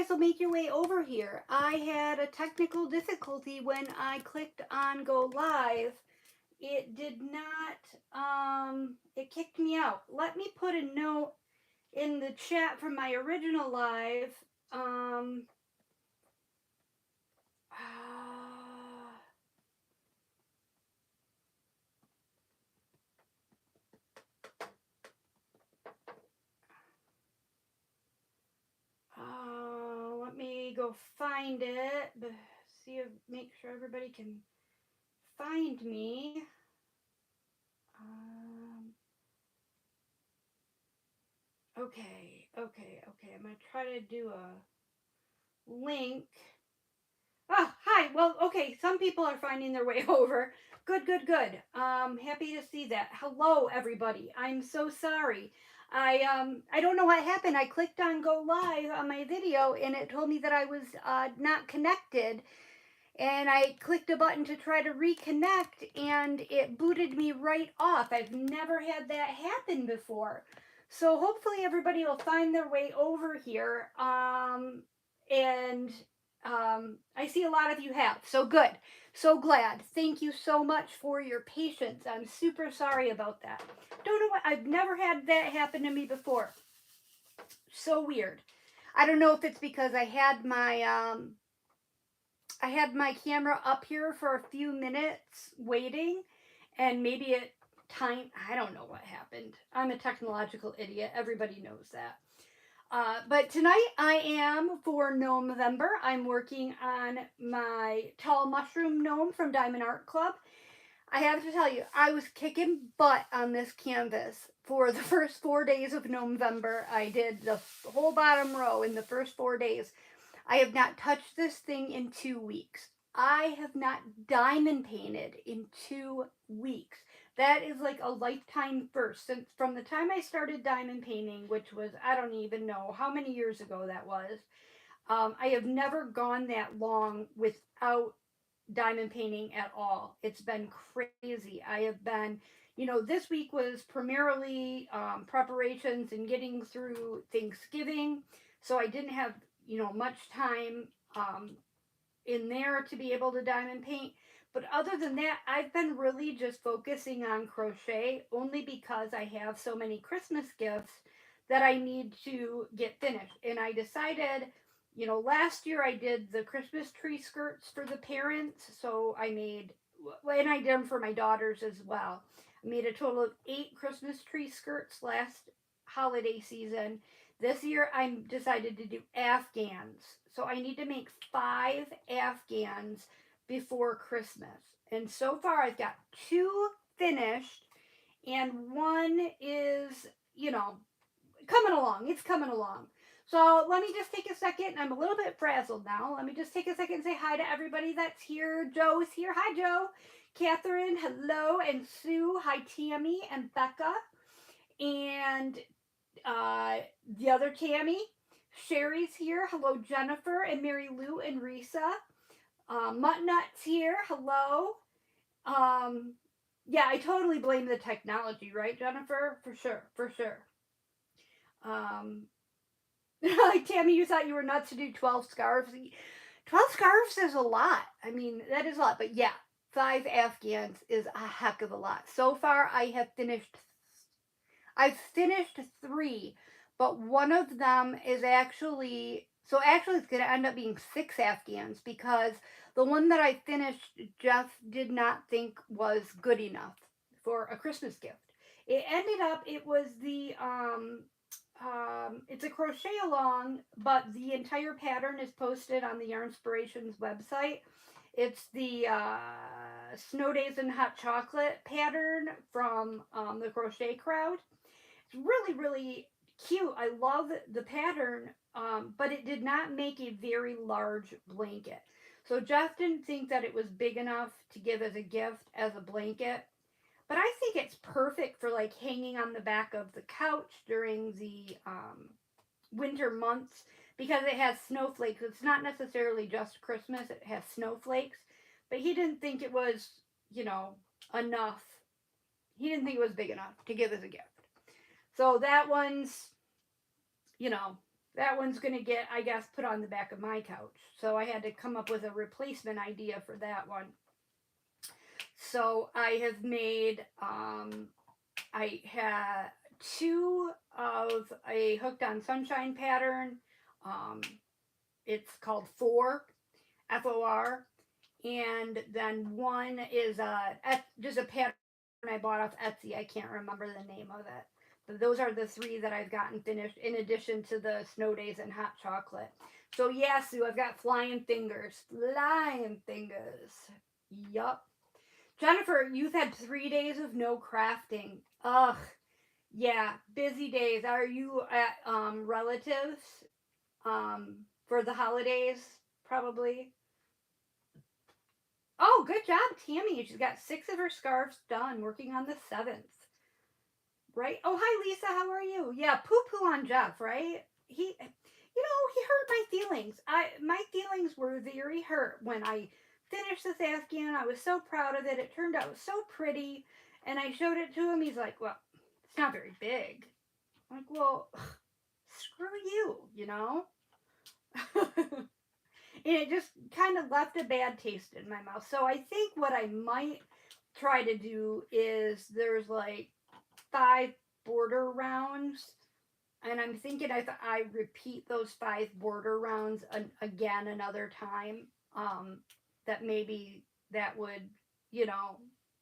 guys will make your way over here. I had a technical difficulty when I clicked on go live. It did not, it kicked me out. Let me put a note in the chat from my original live. Um, let me go find it. See if make sure everybody can find me. Um, okay. I'm gonna try to do a link. Oh, hi. Well, okay. Some people are finding their way over. Good. Happy to see that. Hello, everybody. I'm so sorry. I don't know what happened. I clicked on go live on my video and it told me that I was not connected. And I clicked a button to try to reconnect and it booted me right off. I've never had that happen before. So hopefully everybody will find their way over here. And I see a lot of you have. So good. So glad. Thank you so much for your patience. I'm super sorry about that. Don't know what, I've never had that happen to me before. So weird. I don't know if it's because I had my camera up here for a few minutes waiting and maybe it time I don't know what happened. I'm a technological idiot. Everybody knows that. But tonight I am for Gnome-vember. I'm working on my tall mushroom gnome from Diamond Art Club. I have to tell you, I was kicking butt on this canvas for the first 4 days of Gnome-vember. I did the whole bottom row in the first 4 days. I have not touched this thing in 2 weeks. I have not diamond painted in 2 weeks. That is like a lifetime first. Since from the time I started diamond painting, which was, I don't even know how many years ago that was, I have never gone that long without diamond painting at all. It's been crazy. I have been, this week was primarily preparations and getting through Thanksgiving. So I didn't have, much time in there to be able to diamond paint. But other than that, I've been really just focusing on crochet only because I have so many Christmas gifts that I need to get finished. And I decided, last year I did the Christmas tree skirts for the parents. So I made, and I did them for my daughters as well. I made a total of 8 Christmas tree skirts last holiday season. This year I decided to do Afghans. So I need to make 5 Afghans before Christmas. And so far I've got 2 finished and one is, coming along. It's coming along. So let me just take a second. I'm a little bit frazzled now. Let me just take a second and say hi to everybody that's here. Joe is here. Hi, Joe. Catherine, hello. And Sue, hi, Tammy and Becca. And the other Tammy. Sherry's here. Hello, Jennifer and Mary Lou and Risa. Muttnut's here. Hello. Yeah, I totally blame the technology, right, Jennifer? For sure. Like Tammy, you thought you were nuts to do 12 scarves. 12 scarves is a lot. I mean, that is a lot. But yeah, 5 Afghans is a heck of a lot. So far, I've finished 3, but one of them is actually, so actually it's going to end up being 6 Afghans because the one that I finished, Jeff did not think was good enough for a Christmas gift. It ended up, it was it's a crochet along, but the entire pattern is posted on the Yarnspirations website. It's the Snow Days and Hot Chocolate pattern from the Crochet Crowd. It's really cute. I love the pattern, but it did not make a very large blanket. So Jeff didn't think that it was big enough to give as a gift as a blanket. But I think it's perfect for like hanging on the back of the couch during the winter months because it has snowflakes. It's not necessarily just Christmas, it has snowflakes. But he didn't think it was, enough. He didn't think it was big enough to give as a gift. So that one's, that one's going to get, I guess, put on the back of my couch. So I had to come up with a replacement idea for that one. So I have made, I had two of a hooked on sunshine pattern. Um, it's called FOR. And then one is just a pattern I bought off Etsy. I can't remember the name of it. But those are the three that I've gotten finished in addition to the snow days and hot chocolate. So yeah, Sue, I've got flying fingers. Flying fingers. Yup. Jennifer, you've had 3 days of no crafting. Ugh. Yeah, busy days. Are you at relatives for the holidays? Probably. Oh, good job, Tammy. She's got 6 of her scarves done, working on the 7th. Right? Oh, hi, Lisa. How are you? Yeah, poo-poo on Jeff, right? He hurt my feelings. My feelings were very hurt when I finished this Afghan. I was so proud of it. It turned out so pretty. And I showed it to him. He's like, well, it's not very big. I'm like, well, screw you, you know? And it just kind of left a bad taste in my mouth. So I think what I might try to do is there's like 5 border rounds, and I'm thinking if I repeat those 5 border rounds again another time, that maybe that would, you know,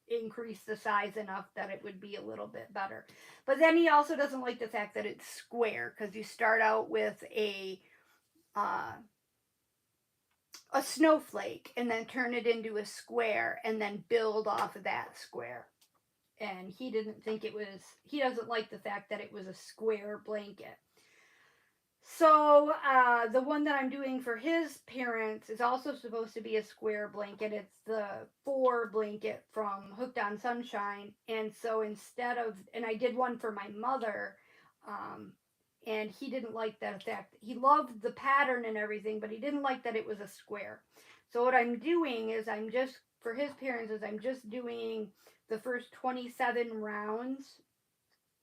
increase the size enough that it would be a little bit better. But then he also doesn't like the fact that it's square, because you start out with uh, a snowflake and then turn it into a square and then build off of that square. And he doesn't like the fact that it was a square blanket. So the one that I'm doing for his parents is also supposed to be a square blanket. It's the 4 blanket from Hooked on Sunshine. And so and I did one for my mother, and he didn't like that fact. He loved the pattern and everything, but he didn't like that it was a square. So what I'm doing is for his parents, I'm just doing the first 27 rounds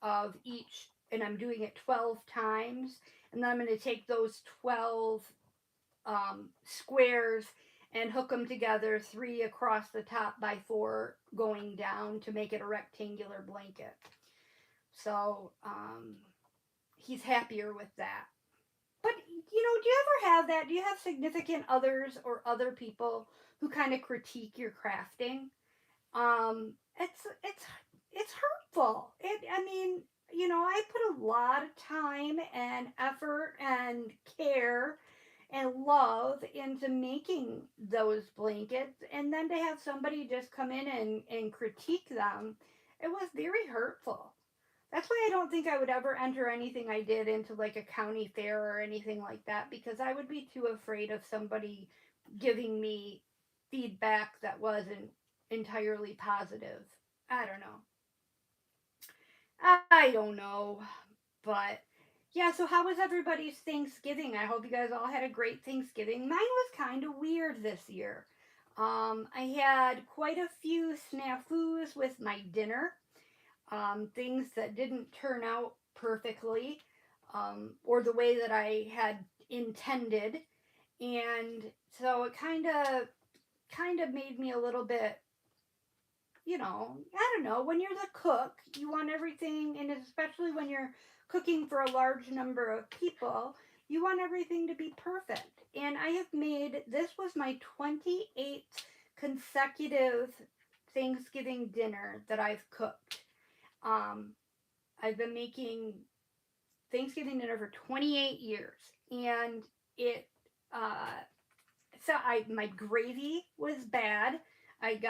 of each, and I'm doing it 12 times. And then I'm going to take those 12 squares and hook them together, 3 across the top by 4 going down to make it a rectangular blanket. So he's happier with that. But, do you ever have that? Do you have significant others or other people who kind of critique your crafting? It's hurtful. I mean, I put a lot of time and effort and care and love into making those blankets, and then to have somebody just come in and critique them, it was very hurtful. That's why I don't think I would ever enter anything I did into like a county fair or anything like that, because I would be too afraid of somebody giving me feedback that wasn't entirely positive. I don't know. I don't know. But yeah, so how was everybody's Thanksgiving? I hope you guys all had a great Thanksgiving. Mine was kind of weird this year. I had quite a few snafus with my dinner, things that didn't turn out perfectly, or the way that I had intended. And so it kind of made me a little bit, I don't know, when you're the cook, you want everything, and especially when you're cooking for a large number of people, you want everything to be perfect. And this was my 28th consecutive Thanksgiving dinner that I've cooked. I've been making Thanksgiving dinner for 28 years, and it, my gravy was bad. I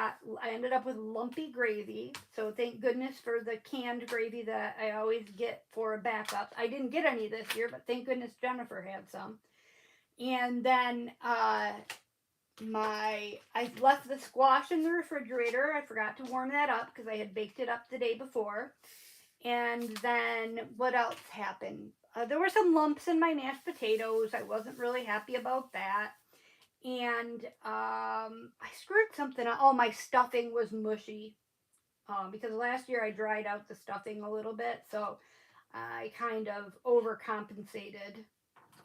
ended up with lumpy gravy. So thank goodness for the canned gravy that I always get for a backup. I didn't get any this year, but thank goodness Jennifer had some. And then I left the squash in the refrigerator. I forgot to warm that up because I had baked it up the day before. And then what else happened? There were some lumps in my mashed potatoes. I wasn't really happy about that. And I screwed something up. Oh, my stuffing was mushy, because last year I dried out the stuffing a little bit, so I kind of overcompensated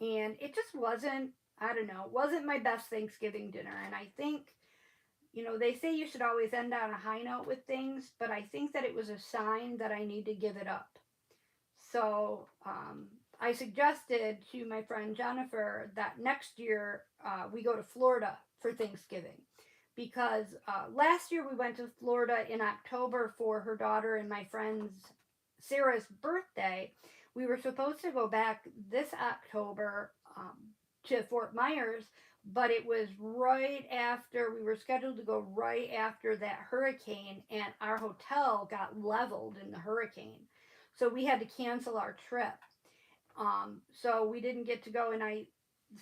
And it just wasn't, I don't know, wasn't my best Thanksgiving dinner. And I think, they say you should always end on a high note with things, but I think that it was a sign that I need to give it up. So I suggested to my friend Jennifer that next year we go to Florida for Thanksgiving because last year we went to Florida in October for her daughter and my friend's Sarah's birthday. We were supposed to go back this October to Fort Myers, but it was right after we were scheduled to go right after that hurricane, and our hotel got leveled in the hurricane. So we had to cancel our trip. So we didn't get to go, and I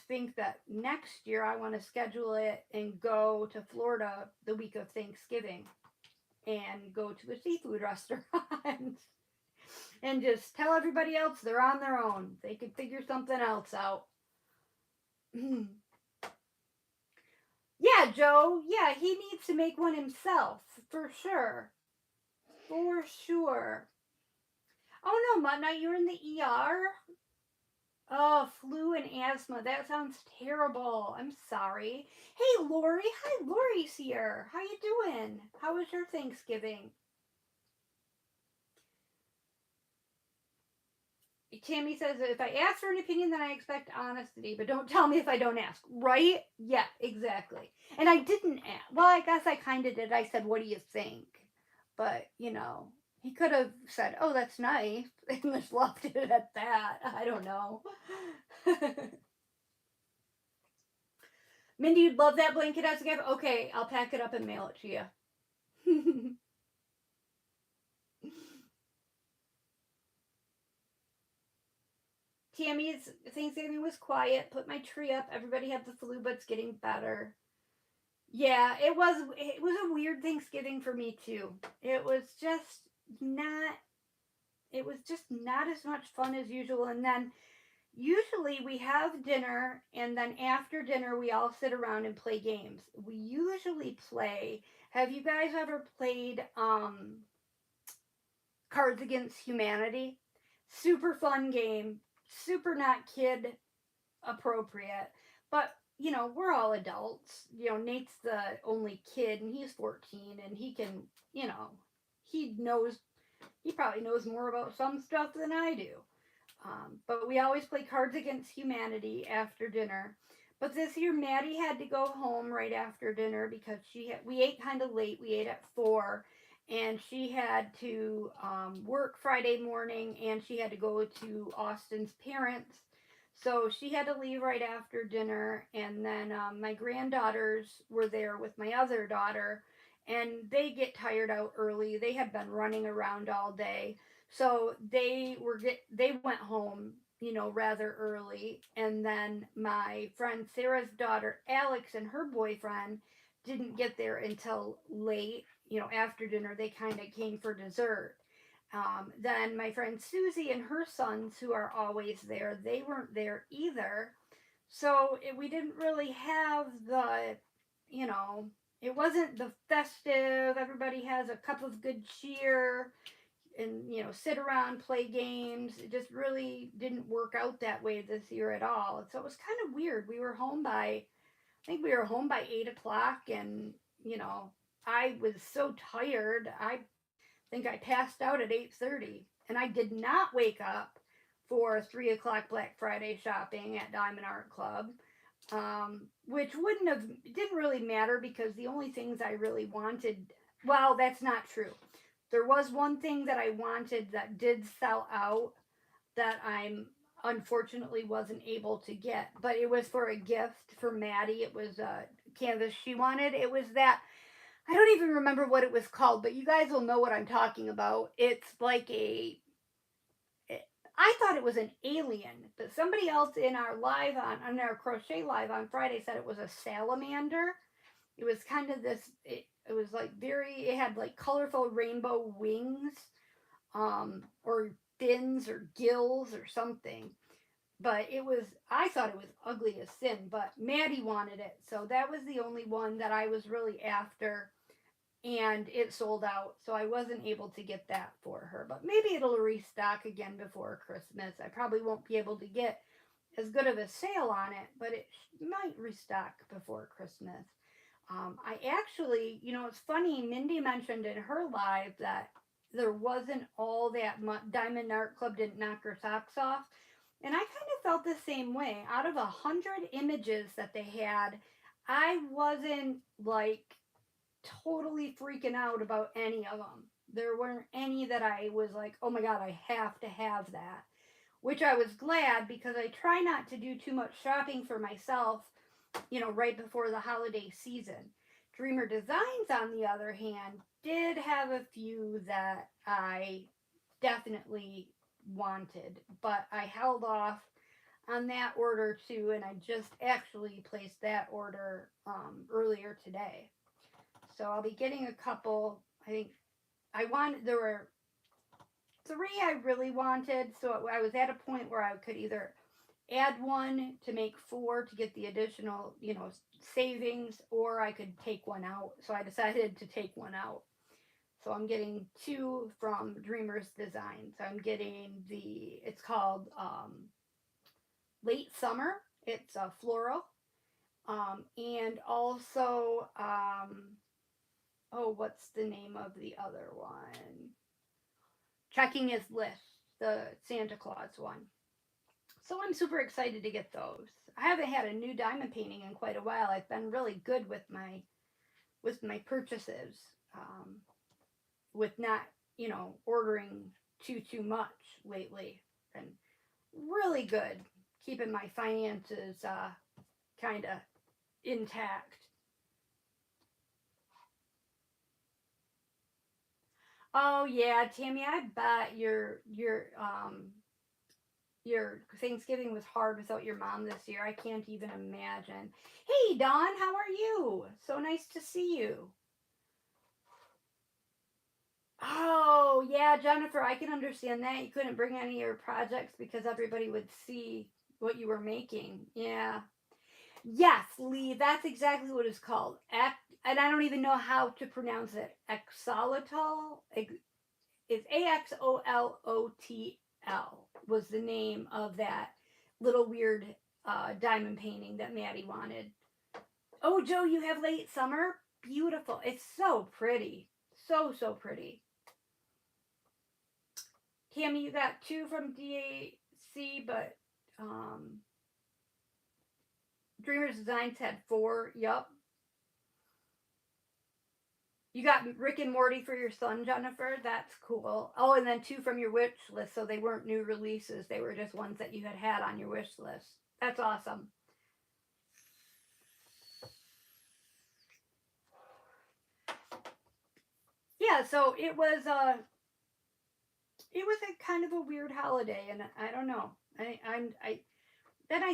think that next year I want to schedule it and go to Florida the week of Thanksgiving and go to a seafood restaurant and just tell everybody else they're on their own. They can figure something else out. Yeah, Joe. Yeah, he needs to make one himself for sure. For sure. Oh no, Mud Knight, you're in the ER? Oh, flu and asthma. That sounds terrible. I'm sorry. Hey, Lori. Hi, Lori's here. How you doing? How was your Thanksgiving? Tammy says, if I ask for an opinion, then I expect honesty, but don't tell me if I don't ask. Right? Yeah, exactly. And I didn't ask. Well, I guess I kind of did. I said, what do you think? But, he could have said, oh, that's nice, and just left it at that. I don't know. Mindy, you'd love that blanket as a gift? Okay, I'll pack it up and mail it to you. Tammy's Thanksgiving was quiet. Put my tree up. Everybody had the flu, but it's getting better. Yeah, it was a weird Thanksgiving for me too. It was just not it was just not as much fun as usual. And then usually we have dinner, and then after dinner we all sit around and play games. We usually play, have you guys ever played Cards Against Humanity? Super fun game, super not kid appropriate. But, we're all adults. Nate's the only kid and he's 14, and he can, he knows, he probably knows more about some stuff than I do. But we always play Cards Against Humanity after dinner. But this year, Maddie had to go home right after dinner because we ate kind of late. We ate at 4, and she had to work Friday morning, and she had to go to Austin's parents. So she had to leave right after dinner, and then my granddaughters were there with my other daughter, and they get tired out early. They had been running around all day, so they went home, rather early. And then my friend Sarah's daughter Alex and her boyfriend didn't get there until late, after dinner. They kind of came for dessert. Then my friend Susie and her sons, who are always there, they weren't there either. So we didn't really have you know, it wasn't the festive, everybody has a cup of good cheer and, sit around, play games. It just really didn't work out that way this year at all. So it was kind of weird. I think we were home by 8 o'clock, and, I was so tired. I think I passed out at 8:30, and I did not wake up for 3 o'clock Black Friday shopping at Diamond Art Club, which didn't really matter because the only things I really wanted, well, that's not true. There was one thing that I wanted that did sell out that I'm unfortunately wasn't able to get, but it was for a gift for Maddie. It was a canvas she wanted. It was that, I don't even remember what it was called, but you guys will know what I'm talking about. It's like I thought it was an alien, but somebody else in our on our crochet live on Friday said it was a salamander. It was kind of this, it was like it had like colorful rainbow wings, or fins or gills or something. But I thought it was ugly as sin, but Maddie wanted it. So that was the only one that I was really after, and it sold out, so I wasn't able to get that for her. But maybe it'll restock again before Christmas. I probably won't be able to get as good of a sale on it, but it might restock before Christmas. I actually, it's funny. Mindy mentioned in her live that there wasn't all that much. Diamond Art Club didn't knock her socks off, and I kind of felt the same way. Out of 100 images that they had, I wasn't like totally freaking out about any of them. There weren't any that I was like, oh my god, I have to have that. Which I was glad because I try not to do too much shopping for myself, right before the holiday season. Dreamer Designs, on the other hand, did have a few that I definitely wanted, but I held off on that order too, and I just actually placed that order earlier today. So I'll be getting a couple. I think there were three I really wanted, so I was at a point where I could either add one to make four to get the additional, savings, or I could take one out. So I decided to take one out. So I'm getting two from Dreamers Designs. I'm getting it's called Late Summer. It's a floral. And also, what's the name of the other one? Checking His List, the Santa Claus one. So I'm super excited to get those. I haven't had a new diamond painting in quite a while. I've been really good with my purchases, with not ordering too much lately. Been really good keeping my finances kind of intact. Oh yeah, Tammy, I bet your Thanksgiving was hard without your mom this year. I can't even imagine. Hey, Dawn, how are you? So nice to see you. Oh, yeah, Jennifer, I can understand that. You couldn't bring any of your projects because everybody would see what you were making. Yeah. Yes, Lee, that's exactly what it's called. And I don't even know how to pronounce it. Axolotl. It's Axolotl was the name of that little weird diamond painting that Maddie wanted. Oh, Joe, you have Late Summer? Beautiful. It's so pretty. So pretty. Tammy, you got two from DAC, but Dreamers Designs had four. Yup. You got Rick and Morty for your son, Jennifer. That's cool. Oh, and then two from your wish list. So they weren't new releases. They were just ones that you had on your wish list. That's awesome. Yeah, so it was a kind of a weird holiday, and I don't know. I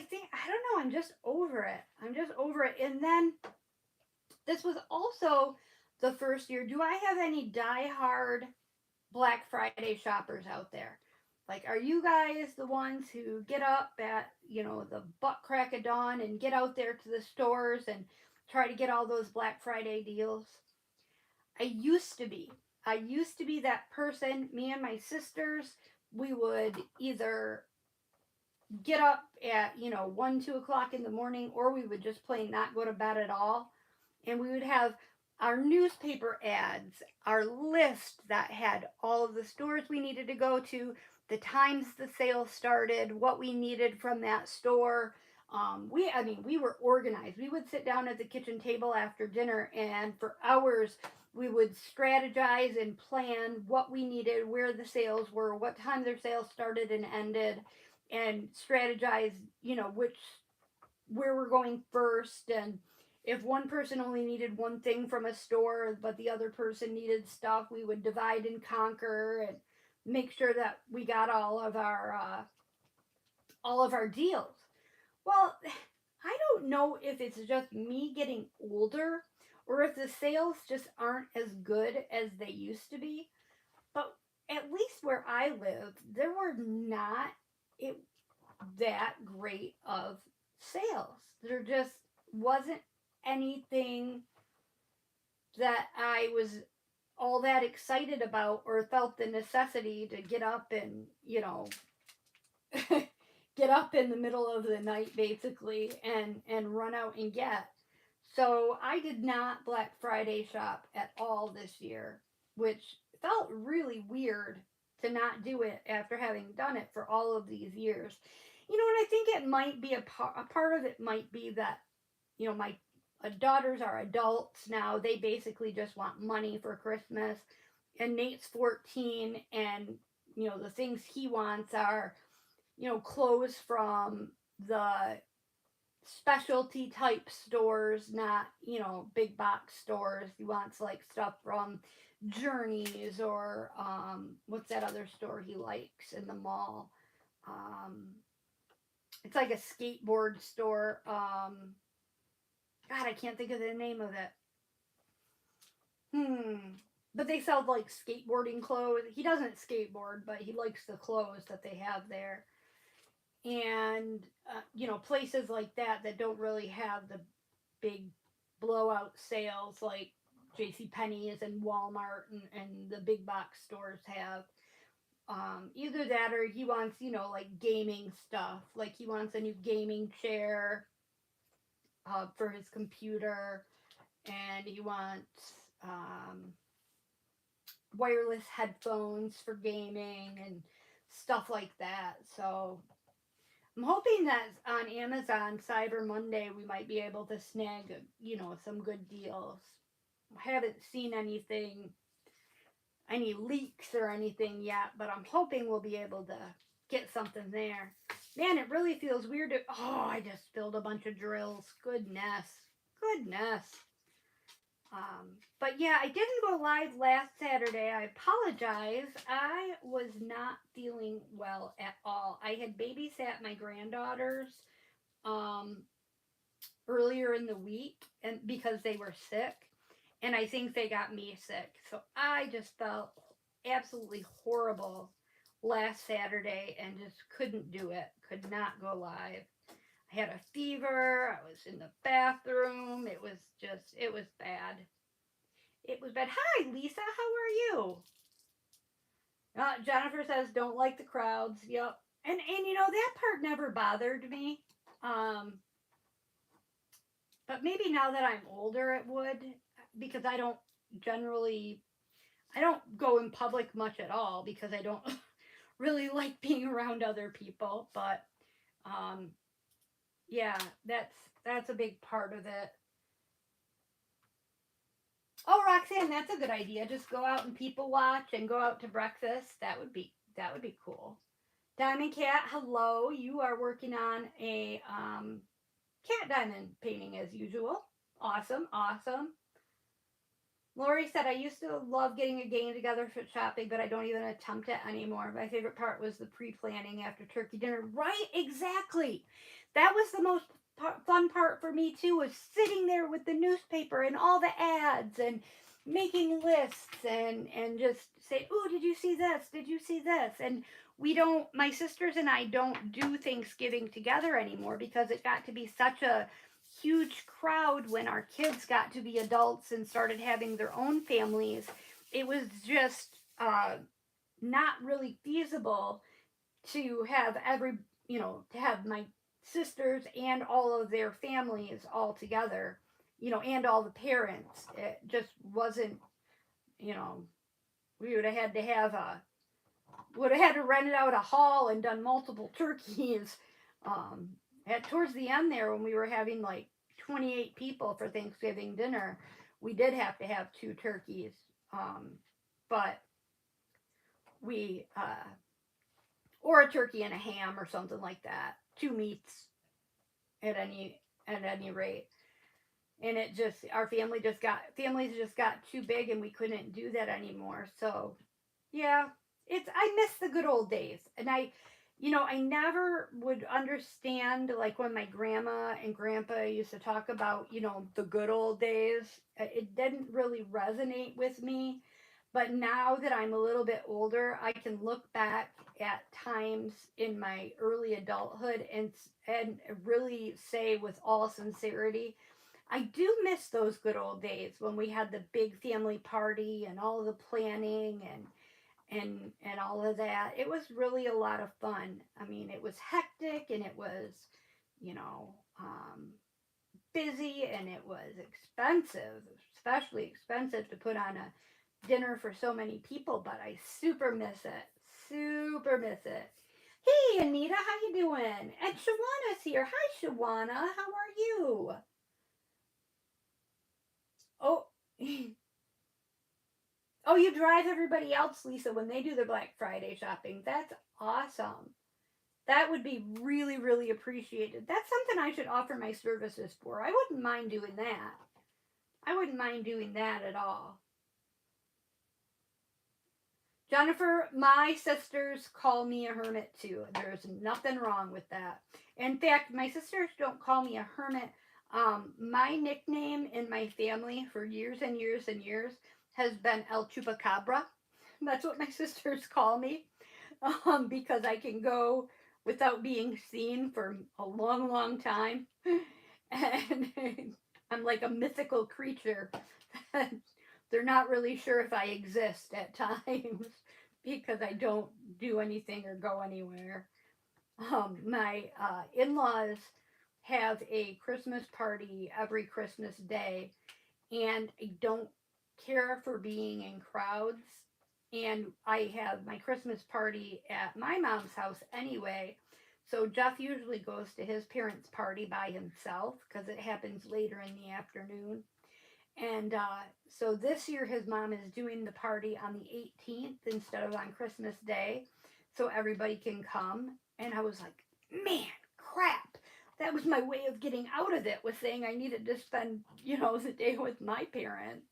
think I don't know. I'm just over it. I'm just over it. And then this was also the first year. Do I have any diehard Black Friday shoppers out there? Like, are you guys the ones who get up at, the butt crack of dawn and get out there to the stores and try to get all those Black Friday deals? I used to be. I used to be that person. Me and my sisters, we would either get up at, 1, 2 o'clock in the morning, or we would just plain not go to bed at all. And we would have our newspaper ads, our list that had all of the stores we needed to go to, the times the sale started, what we needed from that store. We were organized. We would sit down at the kitchen table after dinner, and for hours we would strategize and plan what we needed, where the sales were, what time their sales started and ended, and strategize, where we're going first, and if one person only needed one thing from a store but the other person needed stuff, we would divide and conquer and make sure that we got all of our deals. Well, I don't know if it's just me getting older or if the sales just aren't as good as they used to be. But at least where I live, there were not it that great of sales. There just wasn't anything that I was all that excited about or felt the necessity to get up and, get up in the middle of the night basically and run out and get. So I did not Black Friday shop at all this year, which felt really weird to not do it after having done it for all of these years. You know, and I think it might be a part of it might be that, you know, my daughters are adults now. They basically just want money for Christmas. And Nate's 14, and, you know, the things he wants are, you know, clothes from the specialty type stores, not, you know, big box stores. He wants like stuff from Journeys or what's that other store he likes in the mall? Um, it's like a skateboard store. God, I can't think of the name of it. Hmm. But they sell like skateboarding clothes. He doesn't skateboard, but he likes the clothes that they have there. And you know, places like that don't really have the big blowout sales like J.C. Penney's and Walmart and the big box stores have. Either that or he wants, you know, like gaming stuff. Like he wants a new gaming chair for his computer, and he wants wireless headphones for gaming and stuff like that. So I'm hoping that on Amazon Cyber Monday we might be able to snag, you know, some good deals. I haven't seen anything, any leaks or anything yet, but I'm hoping we'll be able to get something there. Man, it really feels weird to. Oh, I just spilled a bunch of drills. Goodness. Goodness. But yeah, I didn't go live last Saturday. I apologize. I was not feeling well at all. I had babysat my granddaughters um, earlier in the week, and because they were sick, and I think they got me sick. So I just felt absolutely horrible last Saturday and just couldn't do it. Could not go live. I had a fever. I was in the bathroom. It was bad. It was bad. Hi, Lisa. How are you? Jennifer says, don't like the crowds. Yep. And you know, that part never bothered me. Um, but maybe now that I'm older, it would, because generally, I don't go in public much at all because I don't really like being around other people. But um, yeah, that's a big part of it. Oh, Roxanne, that's a good idea. Just go out and people watch and go out to breakfast. That would be cool. Diamond Cat, hello. You are working on a cat diamond painting as usual. Awesome, awesome. Lori said, I used to love getting a game together for shopping, but I don't even attempt it anymore. My favorite part was the pre planning after turkey dinner. Right, exactly. That was the most fun part for me, too, was sitting there with the newspaper and all the ads and making lists and just say, oh, did you see this? Did you see this? And my sisters and I don't do Thanksgiving together anymore because it got to be such a huge crowd when our kids got to be adults and started having their own families. It was just not really feasible to have to have my sisters and all of their families all together, and all the parents. It just wasn't, you know, we would have had to rent out a hall and done multiple turkeys. Um, towards the end there, when we were having like 28 people for Thanksgiving dinner, we did have to have two turkeys. But we, or a turkey and a ham or something like that, two meats at any rate. And it just our families just got too big, and we couldn't do that anymore. So yeah, I miss the good old days. And I never would understand, like, when my grandma and grandpa used to talk about, the good old days. It didn't really resonate with me. But now that I'm a little bit older, I can look back at times in my early adulthood and really say with all sincerity, I do miss those good old days when we had the big family party and all the planning, and all of that. It was really a lot of fun. I mean, it was hectic and it was, you know, busy and it was expensive, especially expensive to put on a dinner for so many people, but I super miss it. Super miss it. Hey Anita, how you doing? And Shawana's here. Hi Shawana, how are you? Oh, oh, you drive everybody else, Lisa, when they do their Black Friday shopping. That's awesome. That would be really, really appreciated. That's something I should offer my services for. I wouldn't mind doing that. I wouldn't mind doing that at all. Jennifer, my sisters call me a hermit too. There's nothing wrong with that. In fact, my sisters don't call me a hermit. My nickname in my family for years and years and years has been El Chupacabra. That's what my sisters call me, because I can go without being seen for a long, long time. And I'm like a mythical creature. They're not really sure if I exist at times because I don't do anything or go anywhere. My in laws have a Christmas party every Christmas day, and I don't care for being in crowds. And I have my Christmas party at my mom's house anyway. So Jeff usually goes to his parents' party by himself because it happens later in the afternoon. And so this year, his mom is doing the party on the 18th instead of on Christmas Day, so everybody can come. And I was like, man, crap. That was my way of getting out of it, was saying I needed to spend, the day with my parents.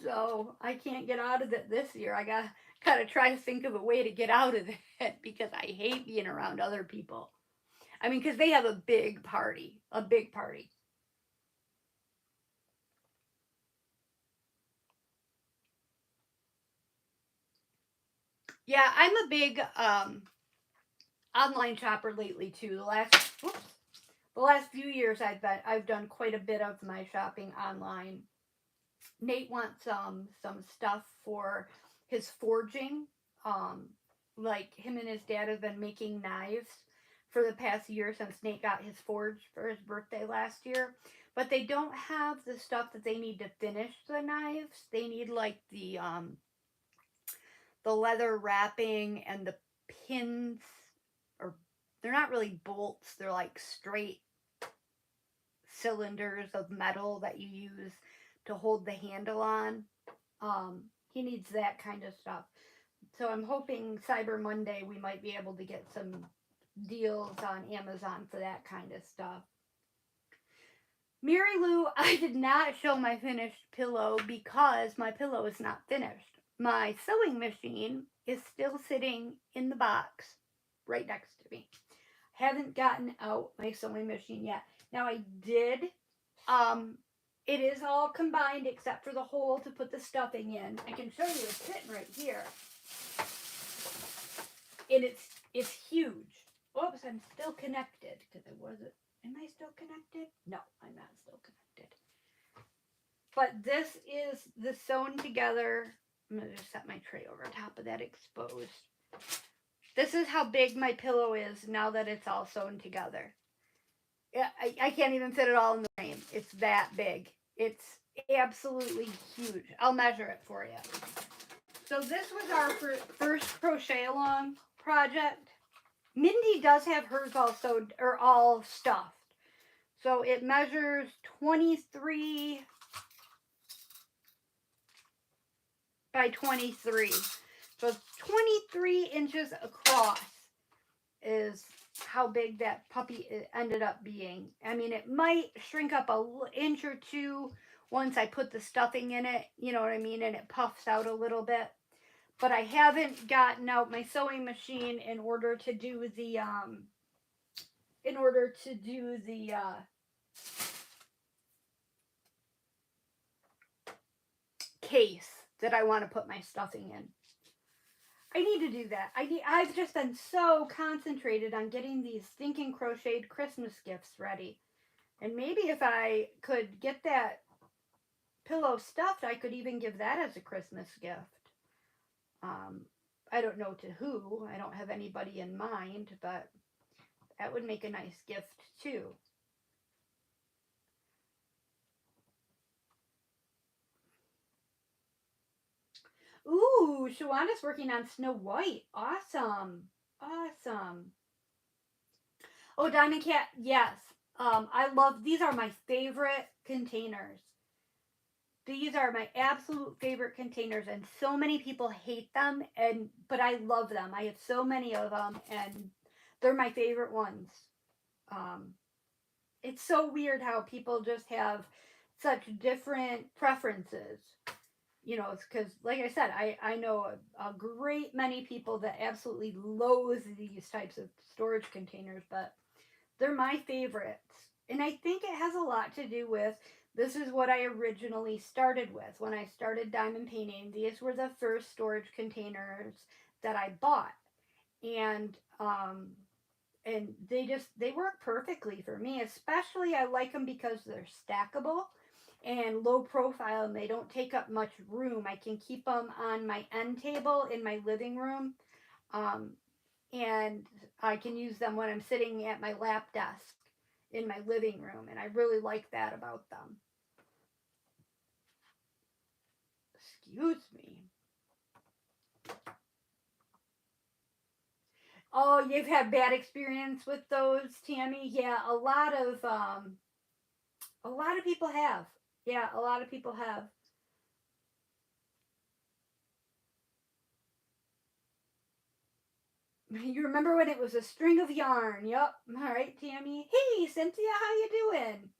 So I can't get out of it this year. I gotta try to think of a way to get out of it because I hate being around other people. I mean, because they have a big party. Yeah, I'm a big online shopper lately too. The last few years I've done quite a bit of my shopping online. Nate wants some stuff for his forging. Um like him and his dad have been making knives for the past year since Nate got his forge for his birthday last year. But they don't have the stuff that they need to finish the knives. They need like the leather wrapping and the pins, or they're not really bolts, they're like straight cylinders of metal that you use to hold the handle on. He needs that kind of stuff. So I'm hoping Cyber Monday we might be able to get some deals on Amazon for that kind of stuff. Mary Lou, I did not show my finished pillow because my pillow is not finished. My sewing machine is still sitting in the box right next to me. Haven't gotten out my sewing machine yet. Now I did. Um, it is all combined except for the hole to put the stuffing in. I can show you it's sitting right here, and it's huge. Oops, I'm still connected because I wasn't. Am I still connected? No, I'm not still connected. But this is the sewn together. I'm going to just set my tray over top of that exposed. This is how big my pillow is now that it's all sewn together. Yeah, I can't even fit it all in the frame. It's that big. It's absolutely huge. I'll measure it for you. So this was our first crochet along project. Mindy does have hers all sewed or all stuffed. So it measures 23 by 23. So 23 inches across is how big that puppy ended up being. I mean, it might shrink up an inch or two once I put the stuffing in it, you know what I mean, and it puffs out a little bit. But I haven't gotten out my sewing machine in order to do the case that I want to put my stuffing in. I need to do that. I've just been so concentrated on getting these stinking crocheted Christmas gifts ready. And maybe if I could get that pillow stuffed, I could even give that as a Christmas gift. I don't know to who. I don't have anybody in mind, but that would make a nice gift too. Ooh, Shawanda's working on Snow White. Awesome. Awesome. Oh, Diamond Cat, yes. I love these are my favorite containers. These are my absolute favorite containers, and so many people hate them, and but I love them. I have so many of them, and they're my favorite ones. Um, it's so weird how people just have such different preferences. You know, it's because, like I said, I know a great many people that absolutely loathe these types of storage containers, but they're my favorites. And I think it has a lot to do with this is what I originally started with. When I started diamond painting, these were the first storage containers that I bought. And they work perfectly for me. Especially I like them because they're stackable and low profile and they don't take up much room. I can keep them on my end table in my living room. Um, and I can use them when I'm sitting at my lap desk in my living room, and I really like that about them. Excuse me. Oh, you've had bad experience with those, Tammy? Yeah, a lot of people have. Yeah, a lot of people have. You remember when it was a string of yarn? Yup. All right, Tammy. Hey, Cynthia, how you doing?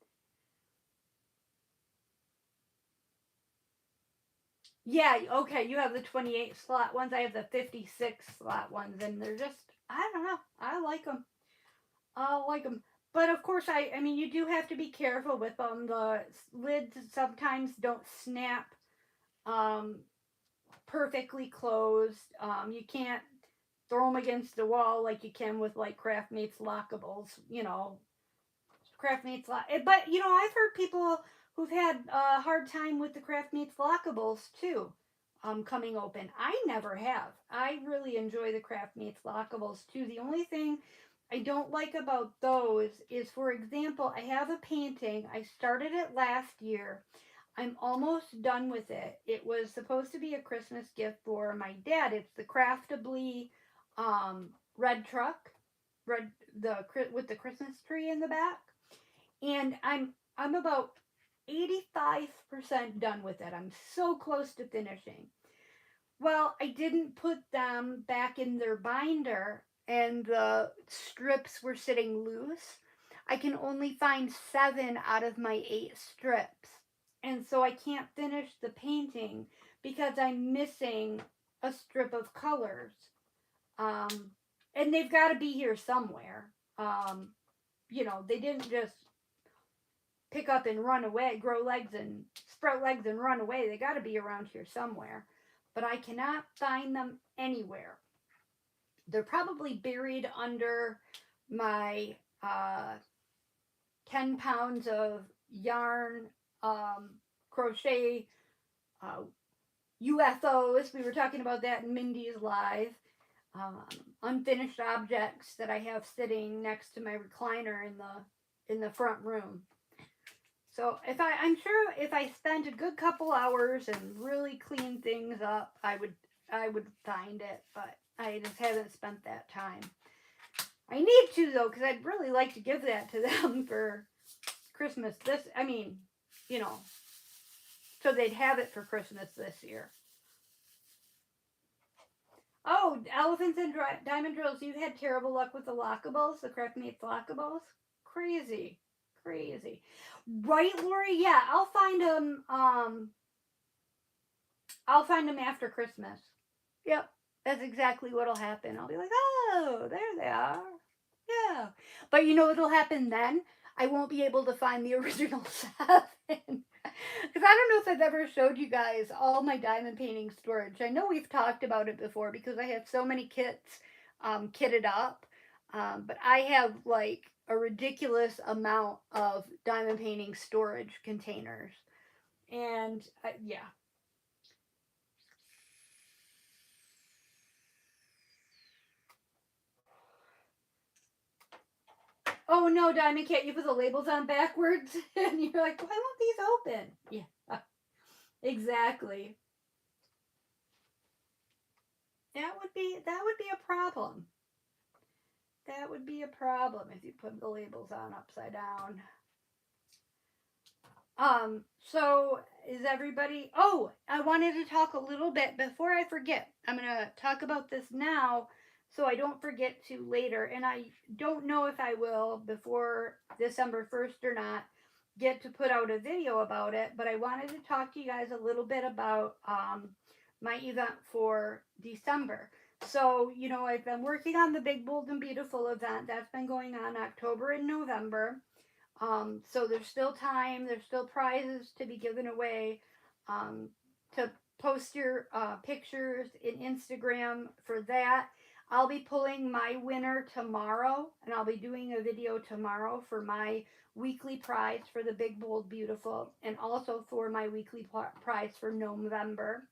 Yeah, okay, you have the 28 slot ones. I have the 56 slot ones, and they're just, I don't know. I like them. I like them. But of course, I mean, you do have to be careful with them. The lids sometimes don't snap um, perfectly closed. You can't throw them against the wall like you can with like Craft Mates lockables, you know, Craft Mates lock. But you know, I've heard people who've had a hard time with the Craft Mates lockables too, coming open. I never have. I really enjoy the Craft Mates lockables too. The only thing I don't like about those is, for example, I have a painting. I started it last year. I'm almost done with it. It was supposed to be a Christmas gift for my dad. It's the Craftably red truck, red the with the Christmas tree in the back, and I'm about 85% done with it. I'm so close to finishing. Well, I didn't put them back in their binder and the strips were sitting loose. I can only find 7 out of my 8 strips. And so I can't finish the painting because I'm missing a strip of colors. Um, and they've got to be here somewhere. Um, you know, they didn't just pick up and run away, grow legs and sprout legs and run away. They got to be around here somewhere. But I cannot find them anywhere. They're probably buried under my 10 pounds of yarn, um, crochet, uh, UFOs. We were talking about that in Mindy's live. Um, Unfinished objects that I have sitting next to my recliner in the front room. So I'm sure if I spent a good couple hours and really cleaned things up, I would find it, but I just haven't spent that time. I need to though, because I'd really like to give that to them for Christmas. I mean, you know, so they'd have it for Christmas this year. Oh, elephants and diamond drills. You've had terrible luck with the lockables, the Craft Mates lockables. Crazy, crazy. Right, Lori? Yeah, I'll find them after Christmas. Yep, that's exactly what'll happen. I'll be like, oh, there they are. Yeah. But you know what'll happen then? I won't be able to find the original 7. Because I don't know if I've ever showed you guys all my diamond painting storage. I know we've talked about it before because I have so many kits kitted up. But I have like a ridiculous amount of diamond painting storage containers. And, yeah, Oh no, Diamond, can't you put the labels on backwards? And you're like, why won't these open? Yeah, exactly. That would be a problem. That would be a problem if you put the labels on upside down. So is everybody, oh, I wanted to talk a little bit before I forget. I'm gonna talk about this now so I don't forget to later. And I don't know if I will before December 1st or not get to put out a video about it, but I wanted to talk to you guys a little bit about my event for December. So, I've been working on the Big Bold and Beautiful event that's been going on October and November. So there's still time, there's still prizes to be given away. To post your pictures in Instagram for that. I'll be pulling my winner tomorrow, and I'll be doing a video tomorrow for my weekly prize for the Big Bold Beautiful, and also for my weekly prize for November.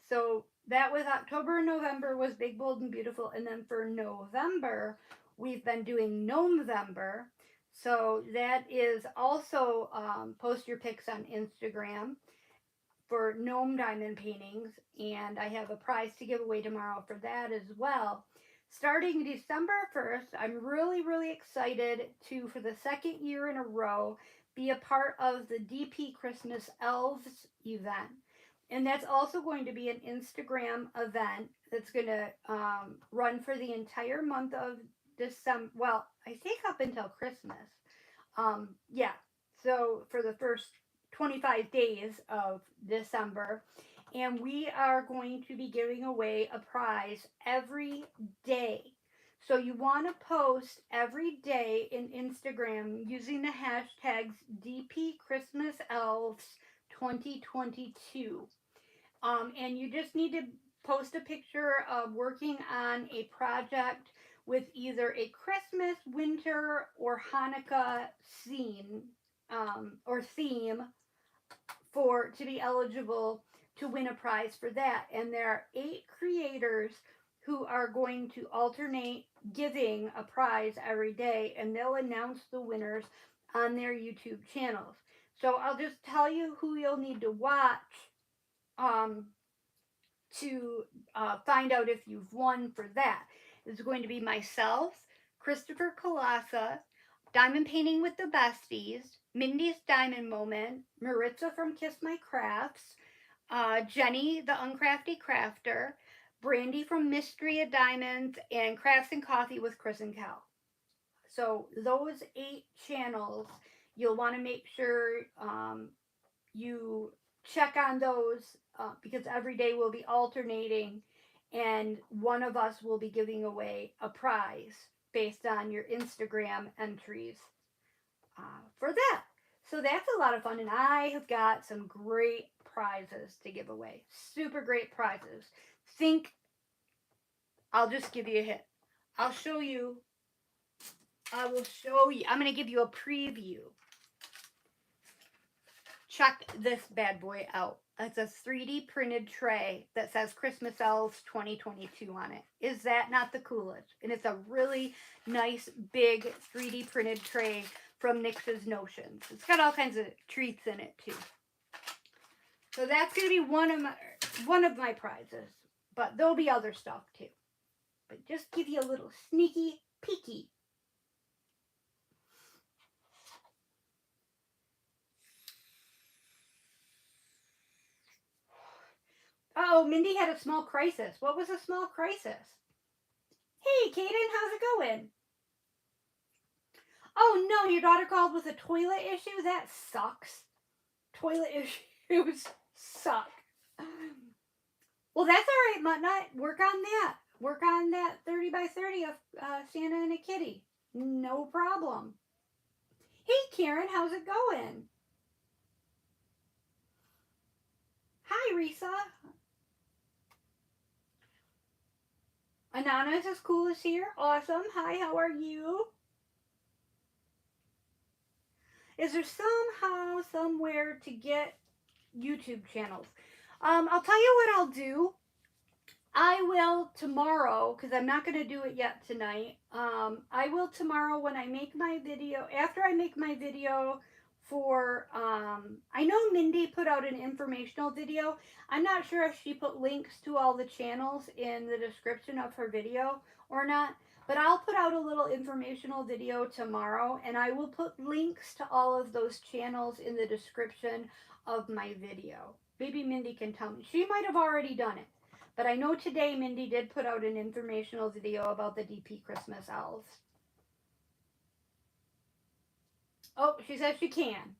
So that was October and November was Big Bold and Beautiful, and then for November we've been doing Gnomevember. So that is also post your pics on Instagram for gnome diamond paintings, and I have a prize to give away tomorrow for that as well. Starting December 1st, I'm really, really excited to, for the second year in a row, be a part of the DP Christmas Elves event. And that's also going to be an Instagram event that's going to run for the entire month of December. Well, I think up until Christmas. Yeah, so for the first 25 days of December. And we are going to be giving away a prize every day. So you want to post every day in Instagram using the hashtags DP Christmas Elves 2022. And you just need to post a picture of working on a project with either a Christmas, winter, or Hanukkah scene or theme for to be eligible to win a prize for that. And there are 8 creators who are going to alternate giving a prize every day, and they'll announce the winners on their YouTube channels. So I'll just tell you who you'll need to watch um, to find out if you've won for that. It's going to be myself, Christopher Kalasa, Diamond Painting with the Besties, Mindy's Diamond Moment, Maritza from Kiss My Crafts, Jenny the Uncrafty Crafter, Brandy from Mystery of Diamonds, and Crafts and Coffee with Chris and Cal. So those 8 channels, you'll want to make sure you check on those because every day we'll be alternating, and one of us will be giving away a prize based on your Instagram entries for that. So that's a lot of fun, and I have got some great prizes to give away. Super great prizes. Think, I'll just give you a hint. I'll show you. I will show you. I'm going to give you a preview. Check this bad boy out. It's a 3D printed tray that says Christmas Elves 2022 on it. Is that not the coolest? And it's a really nice, big 3D printed tray from Nix's Notions. It's got all kinds of treats in it, too. So that's going to be one of my prizes. But there'll be other stuff, too. But just give you a little sneaky peeky. Oh, Mindy had a small crisis. What was a small crisis? Hey, Kaden, how's it going? Oh no, your daughter called with a toilet issue? That sucks. Toilet issues suck. Well, that's all right, Muttnut. Work on that. Work on that 30 by 30 of Santa and a kitty. No problem. Hey, Karen, how's it going? Hi, Risa. Anonymous is cool is here. Awesome. Hi, how are you? Is there somehow, somewhere to get YouTube channels? I'll tell you what I'll do. I will tomorrow, because I'm not going to do it yet tonight. I will tomorrow when I make my video, after I make my video for, I know Mindy put out an informational video. I'm not sure if she put links to all the channels in the description of her video or not, but I'll put out a little informational video tomorrow, and I will put links to all of those channels in the description of my video. Maybe Mindy can tell me. She might have already done it. But I know today Mindy did put out an informational video about the DP Christmas elves. Oh, she says she can.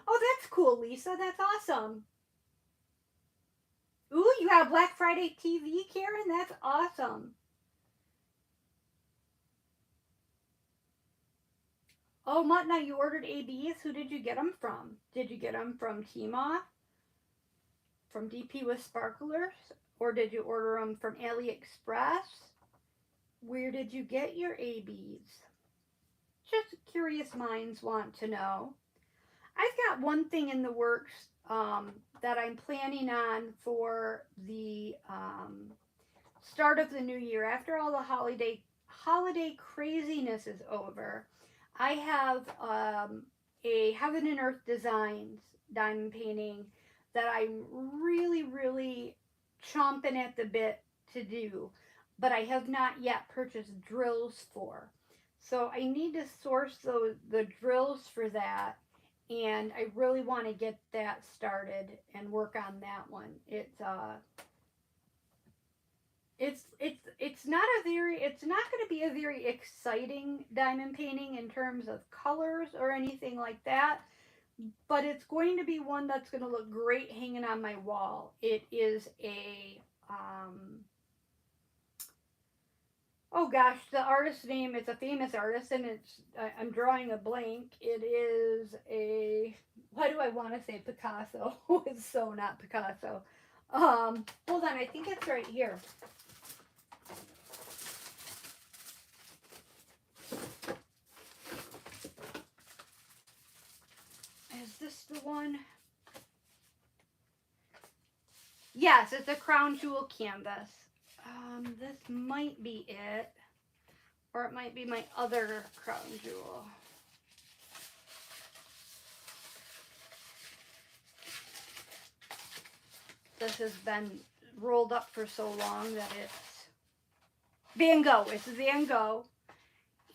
Oh, that's cool, Lisa. That's awesome. Ooh, you got Black Friday TV, Karen? That's awesome. Oh, Mutna, you ordered ABs? Who did you get them from? Did you get them from Tmall? From DP with Sparklers? Or did you order them from AliExpress? Where did you get your ABs? Just curious minds want to know. I've got one thing in the works that I'm planning on for the start of the new year. After all the holiday craziness is over, I have a Heaven and Earth Designs diamond painting that I'm really chomping at the bit to do, but I have not yet purchased drills for. So I need to source the drills for that, and I really want to get that started and work on that one. It's not a very it's not going to be a very exciting diamond painting in terms of colors or anything like that, but it's going to be one that's going to look great hanging on my wall. It is a oh gosh, the artist's name, it's a famous artist, and I'm drawing a blank. It is a, why do I want to say Picasso? It's so not Picasso. Hold on, I think it's right here. Is this the one? Yes, it's a crown jewel canvas. This might be it, or it might be my other crown jewel. This has been rolled up for so long that it's Van Gogh. It's Van Gogh,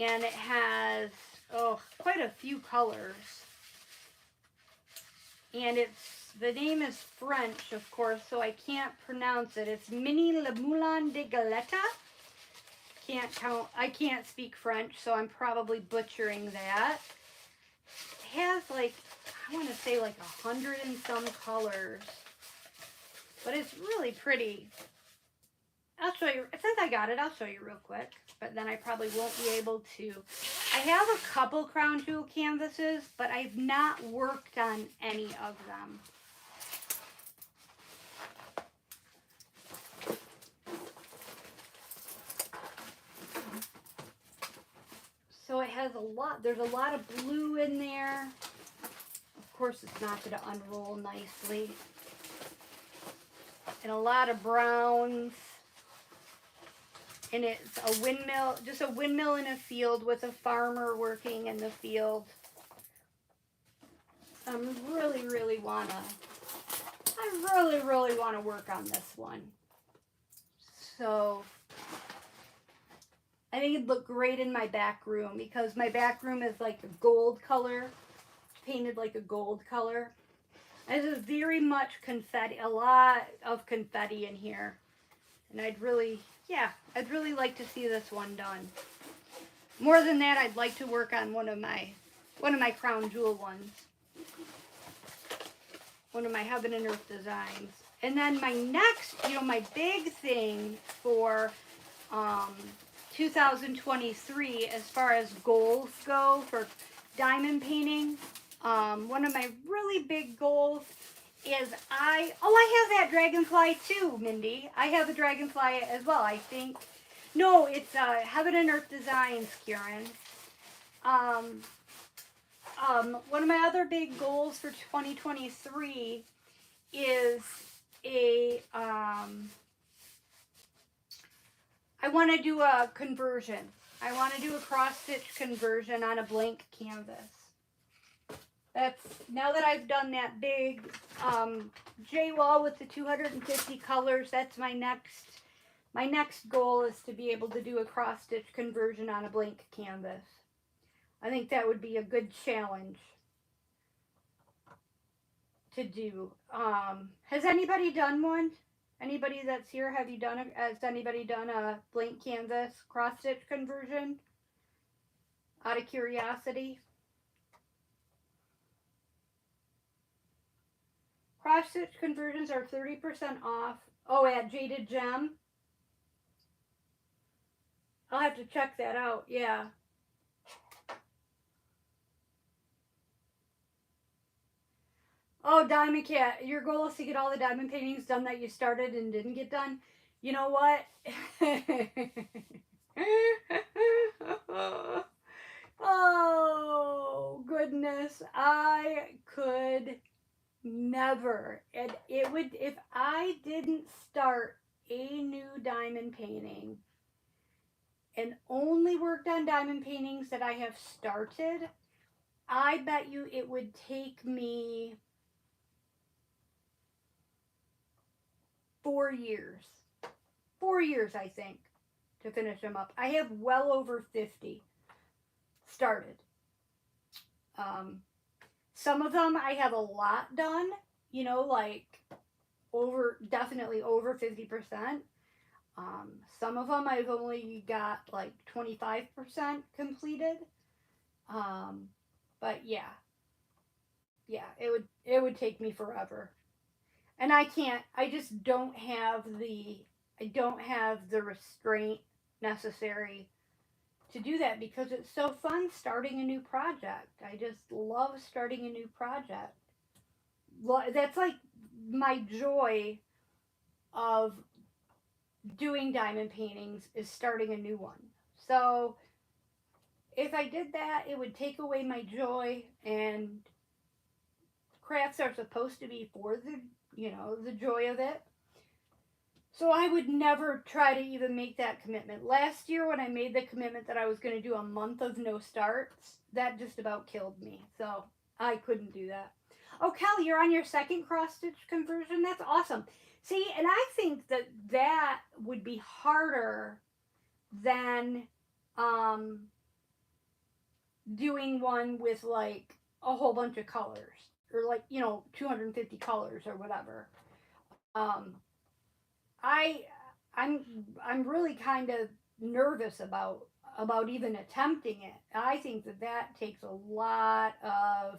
and it has quite a few colors. And the name is French, of course, so I can't pronounce it. It's Mini Le Moulin de Galetta. I can't speak French, so I'm probably butchering that. It has I want to say 100 and some colors. But it's really pretty. I'll show you, since I got it, I'll show you real quick. But then I probably won't be able to. I have a couple crown jewel canvases, but I've not worked on any of them. So it has there's a lot of blue in there. Of course, it's not going to unroll nicely. And a lot of browns. And it's a windmill, just a windmill in a field with a farmer working in the field. I really want to work on this one. So I think it'd look great in my back room, because my back room is like a gold color, painted like a gold color. This is very much confetti, a lot of confetti in here. And I'd really like to see this one done. More than that, I'd like to work on one of my crown jewel ones. One of my Heaven and Earth designs. And then my next, my big thing for 2023 as far as goals go for diamond painting, one of my really big goals is I have that dragonfly too, Mindy. I have a dragonfly as well, I think. No, it's Heaven and Earth Designs, Kieran. One of my other big goals for 2023 is a I want to do a conversion. I want to do a cross stitch conversion on a blank canvas. That's, now that I've done that big J wall with the 250 colors, that's my next goal, is to be able to do a cross stitch conversion on a blank canvas. I think that would be a good challenge to do. Has anybody done one? Anybody that's here, has anybody done a blank canvas cross stitch conversion? Out of curiosity. Cross stitch conversions are 30% off. Oh, at Jaded Gem. I'll have to check that out. Yeah. Oh, Diamond Cat, your goal is to get all the diamond paintings done that you started and didn't get done. You know what? Oh, goodness. I could never. And it would, if I didn't start a new diamond painting and only worked on diamond paintings that I have started, I bet you it would take me 4 years. 4 years, I think, to finish them up. I have well over 50 started. Some of them I have a lot done, you know, like definitely over 50%. Some of them I've only got like 25% completed. But yeah, it would take me forever. And I just don't have the restraint necessary to do that, because it's so fun starting a new project. I just love starting a new project. That's like my joy of doing diamond paintings, is starting a new one. So if I did that, it would take away my joy, and crafts are supposed to be for the joy of it. So I would never try to even make that commitment. Last year, when I made the commitment that I was going to do a month of no starts, that just about killed me. So I couldn't do that. Oh, Kelly, you're on your second cross stitch conversion? That's awesome. See, and I think that would be harder than doing one with like a whole bunch of colors, or like 250 colors or whatever. um I I'm really kind of nervous about even attempting it. I think that takes a lot of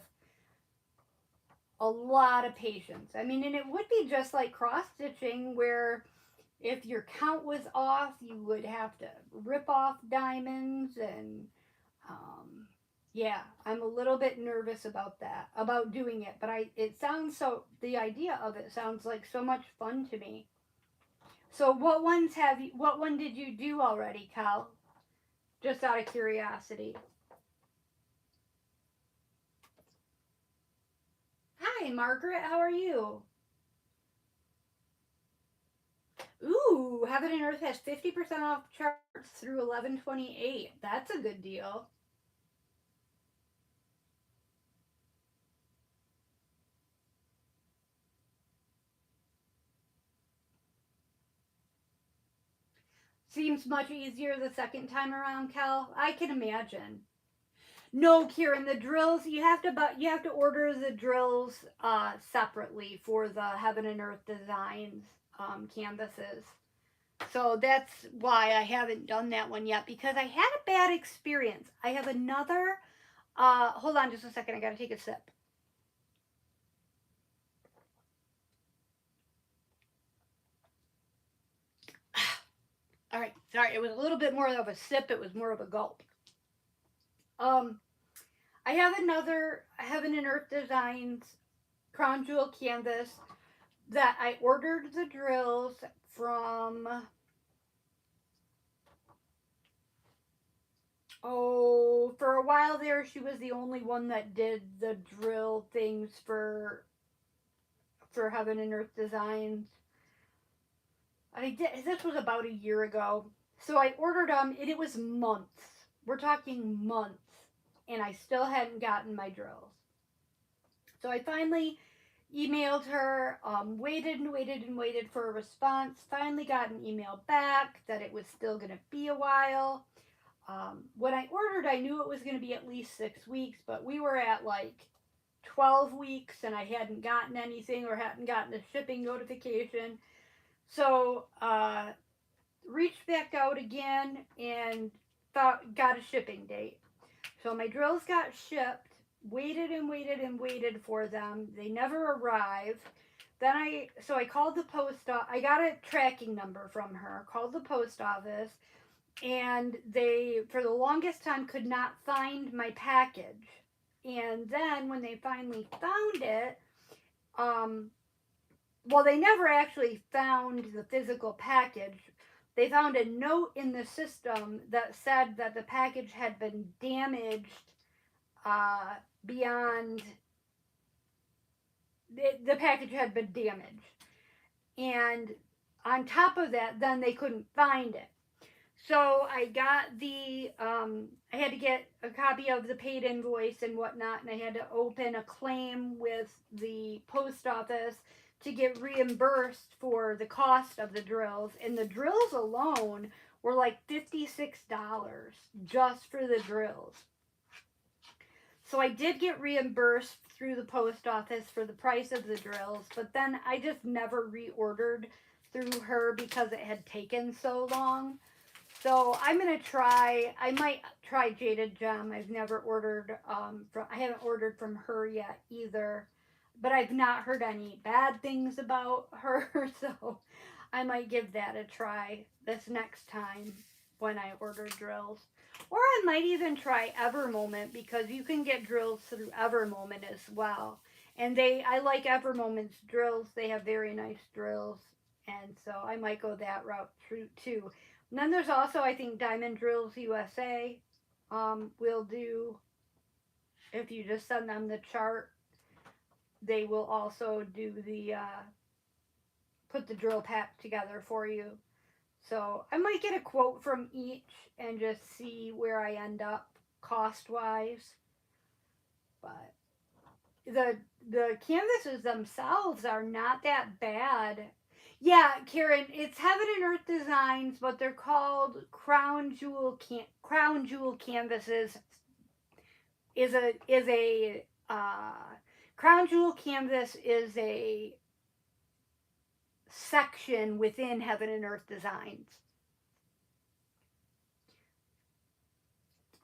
patience. I mean, and it would be just like cross stitching, where if your count was off, you would have to rip off diamonds. And yeah, I'm a little bit nervous about that, about doing it. But the idea of it sounds like so much fun to me. So what one did you do already, Cal? Just out of curiosity. Hi, Margaret, how are you? Ooh, Heaven and Earth has 50% off charts through 11/28. That's a good deal. Seems much easier the second time around, Cal. I can imagine. No, Kieran, the drills you have to order the drills separately for the Heaven and Earth Designs canvases. So that's why I haven't done that one yet, because I had a bad experience. I have another. Hold on just a second. I got to take a sip. All right, sorry. It was a little bit more of a sip. It was more of a gulp. I have another Heaven and Earth Designs Crown Jewel canvas that I ordered the drills from. Oh, for a while there, she was the only one that did the drill things for Heaven and Earth Designs. This was about a year ago. So I ordered them, and it was months. We're talking months. And I still hadn't gotten my drills. So I finally emailed her, waited and waited and waited for a response. Finally got an email back that it was still going to be a while. When I ordered, I knew it was going to be at least 6 weeks, but we were at like 12 weeks and I hadn't gotten anything or hadn't gotten a shipping notification. So, reached back out again and got a shipping date. So my drills got shipped, waited and waited and waited for them. They never arrived. I called the post office. I got a tracking number from her, called the post office, and they, for the longest time, could not find my package. And then when they finally found it, um, well, they never actually found the physical package. They found a note in the system that said that the package had been damaged uh, beyond, the package had been damaged. And on top of that, then they couldn't find it. So I got I had to get a copy of the paid invoice and whatnot, and I had to open a claim with the post office to get reimbursed for the cost of the drills. And the drills alone were like $56 just for the drills. So I did get reimbursed through the post office for the price of the drills, but then I just never reordered through her because it had taken so long. So I'm gonna try. I might try Jaded Gem. I've never ordered I haven't ordered from her yet either, but I've not heard any bad things about her. So I might give that a try this next time when I order drills. Or I might even try Evermoment because you can get drills through Evermoment as well. And I like Evermoment's drills. They have very nice drills, and so I might go that route too. And then there's also, I think, Diamond Drills USA will do, if you just send them the chart, they will also do put the drill pack together for you. So I might get a quote from each and just see where I end up cost wise. But the canvases themselves are not that bad. Yeah, Karen, it's Heaven and Earth Designs, but they're called Crown Jewel Canvases. Is a Crown Jewel Canvas is a section within Heaven and Earth Designs.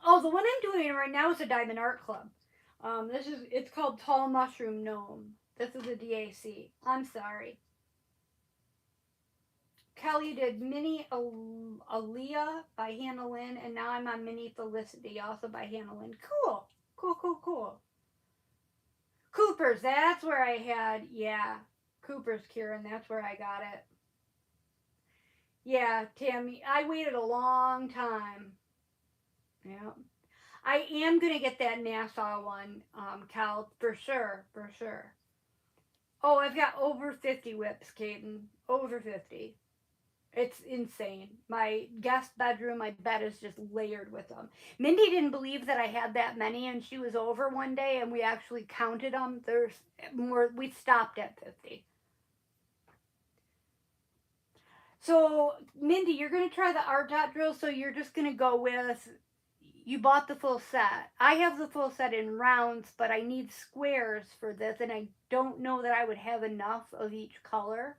Oh, the one I'm doing right now is a Diamond Art Club. It's called Tall Mushroom Gnome. This is a DAC. I'm sorry. Kelly did Mini Aaliyah by Hannah Lynn, and now I'm on Mini Felicity, also by Hannah Lynn. Cool. Cool, cool, cool. Cooper's, that's where I had, yeah. Cooper's, Kieran, that's where I got it. Yeah, Tammy, I waited a long time. Yeah. I am going to get that Nassau one, Cal, for sure, for sure. Oh, I've got over 50 whips, Caden. Over 50. It's insane. My guest bedroom, my bed is just layered with them. Mindy didn't believe that I had that many, and she was over one day, and we actually counted them. There's more. We stopped at 50. So, Mindy, you're going to try the art dot drill, so you're just going to go with, you bought the full set. I have the full set in rounds, but I need squares for this, and I don't know that I would have enough of each color.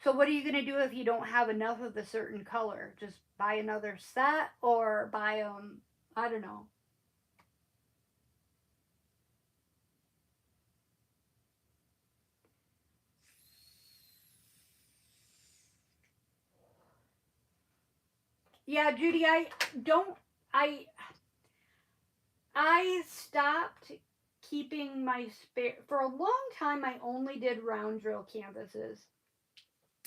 So what are you going to do if you don't have enough of a certain color? Just buy another set or buy I don't know. Yeah, Judy, don't I I stopped keeping my spare for a long time. I only did round drill canvases.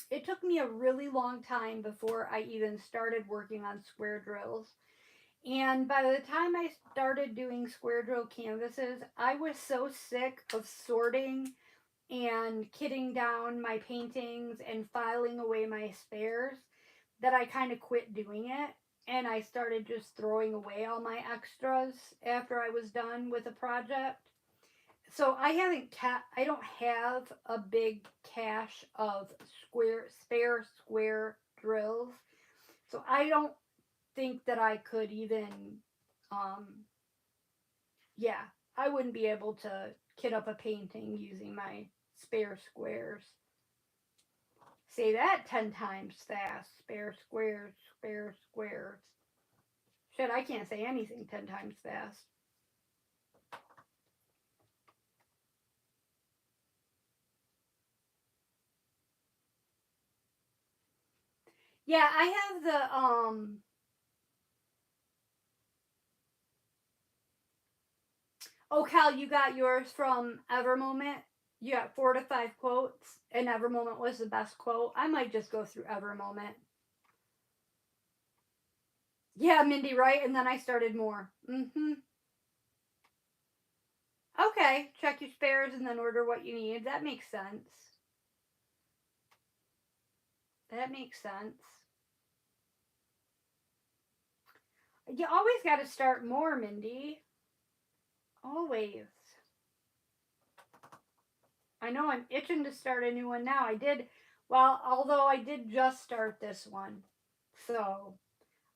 It took me a really long time before I even started working on square drills. And by the time I started doing square drill canvases, I was so sick of sorting and kitting down my paintings and filing away my spares that I kind of quit doing it. And I started just throwing away all my extras after I was done with a project. So I don't have a big cache of spare square drills. So I don't think that I could even, um, yeah, I wouldn't be able to kit up a painting using my spare squares. Say that 10 times fast. Spare squares, spare squares. Shit, I can't say anything 10 times fast. Yeah, I have the. Oh, Cal, you got yours from Evermoment. You got 4 to 5 quotes, and Evermoment was the best quote. I might just go through Evermoment. Yeah, Mindy, right? And then I started more. Mm-hmm. Okay, check your spares and then order what you need. That makes sense. That makes sense. You always got to start more, Mindy. Always. I know I'm itching to start a new one now. Although I did just start this one. So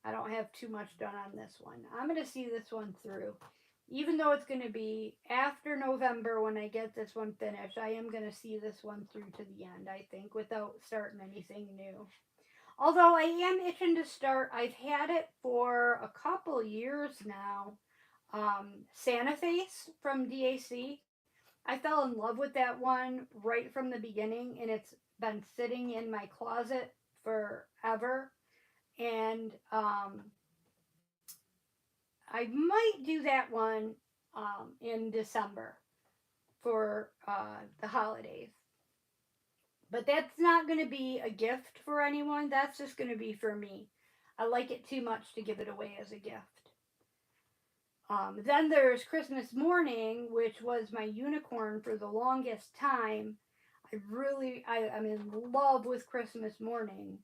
I don't have too much done on this one. I'm going to see this one through. Even though it's going to be after November when I get this one finished, I am going to see this one through to the end, I think, without starting anything new. Although I am itching to start, I've had it for a couple years now. Santa Face from DAC. I fell in love with that one right from the beginning, and it's been sitting in my closet forever. And I might do that one in December for the holidays. But that's not going to be a gift for anyone. That's just going to be for me. I like it too much to give it away as a gift. Then there's Christmas Morning, which was my unicorn for the longest time. I'm in love with Christmas Morning.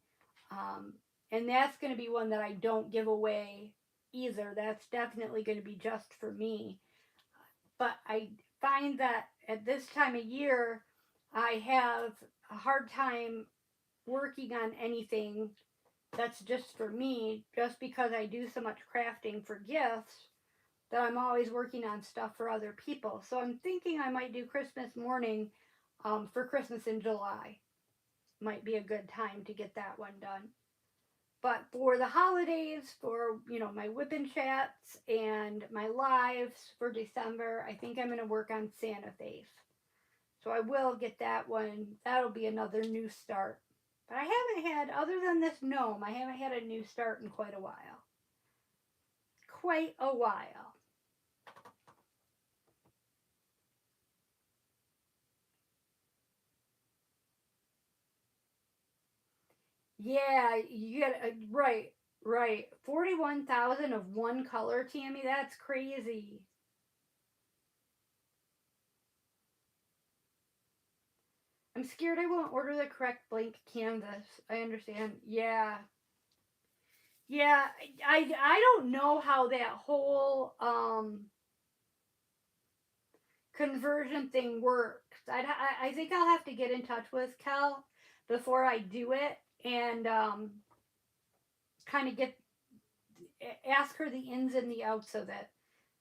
Um, and that's going to be one that I don't give away either. That's definitely going to be just for me. But I find that at this time of year, I have a hard time working on anything that's just for me, just because I do so much crafting for gifts that I'm always working on stuff for other people. So I'm thinking I might do Christmas Morning for Christmas in July. Might be a good time to get that one done. But for the holidays, for my whipping chats and my lives for December, I think I'm going to work on Santa Face. So I will get that one. That'll be another new start. But I haven't had, other than this gnome, I haven't had a new start in quite a while. Quite a while. Yeah, you get right, right. 41,000 of one color, Tammy. That's crazy. I'm scared I won't order the correct blank canvas. I understand. Yeah. Yeah, I don't know how that whole conversion thing works. I think I'll have to get in touch with Kel before I do it and kind of get ask her the ins and the outs of it,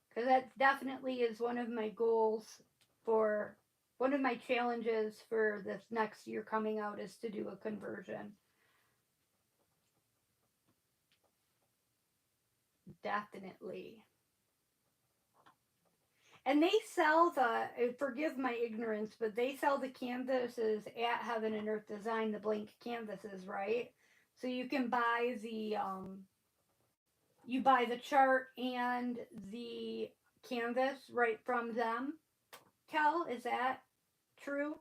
because that definitely is one of my goals for one of my challenges for this next year coming out is to do a conversion. Definitely. And they sell forgive my ignorance, but they sell the canvases at Heaven and Earth Design, the blank canvases, right? So you can buy you buy the chart and the canvas right from them. Kel, is that true?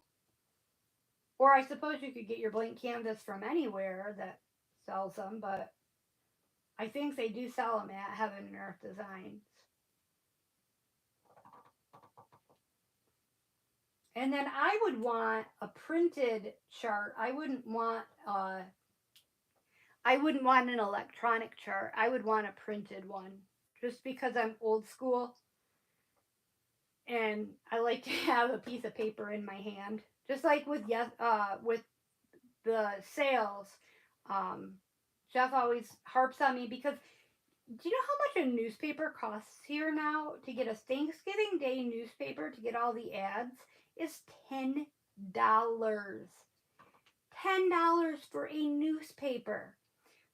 Or I suppose you could get your blank canvas from anywhere that sells them, but I think they do sell them at Heaven and Earth Designs. And then I would want a printed chart. I wouldn't want an electronic chart. I would want a printed one. Just because I'm old school and I like to have a piece of paper in my hand. Just like with the sales, um, Jeff always harps on me because do you know how much a newspaper costs here now? To get a Thanksgiving Day newspaper to get all the ads is $10. $10 for a newspaper.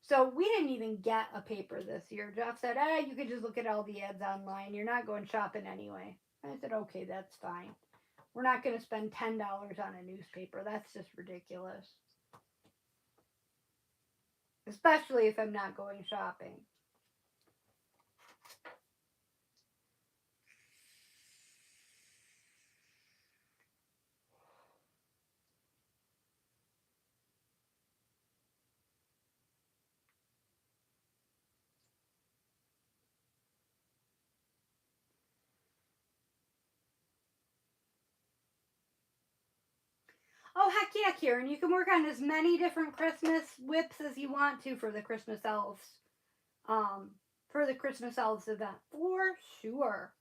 So we didn't even get a paper this year. Jeff said, you could just look at all the ads online. You're not going shopping anyway. I said, okay, that's fine. We're not going to spend $10 on a newspaper. That's just ridiculous. Especially if I'm not going shopping. Oh, heck yeah, Kieran. You can work on as many different Christmas whips as you want to for the Christmas elves. Um, for the Christmas elves event. For sure.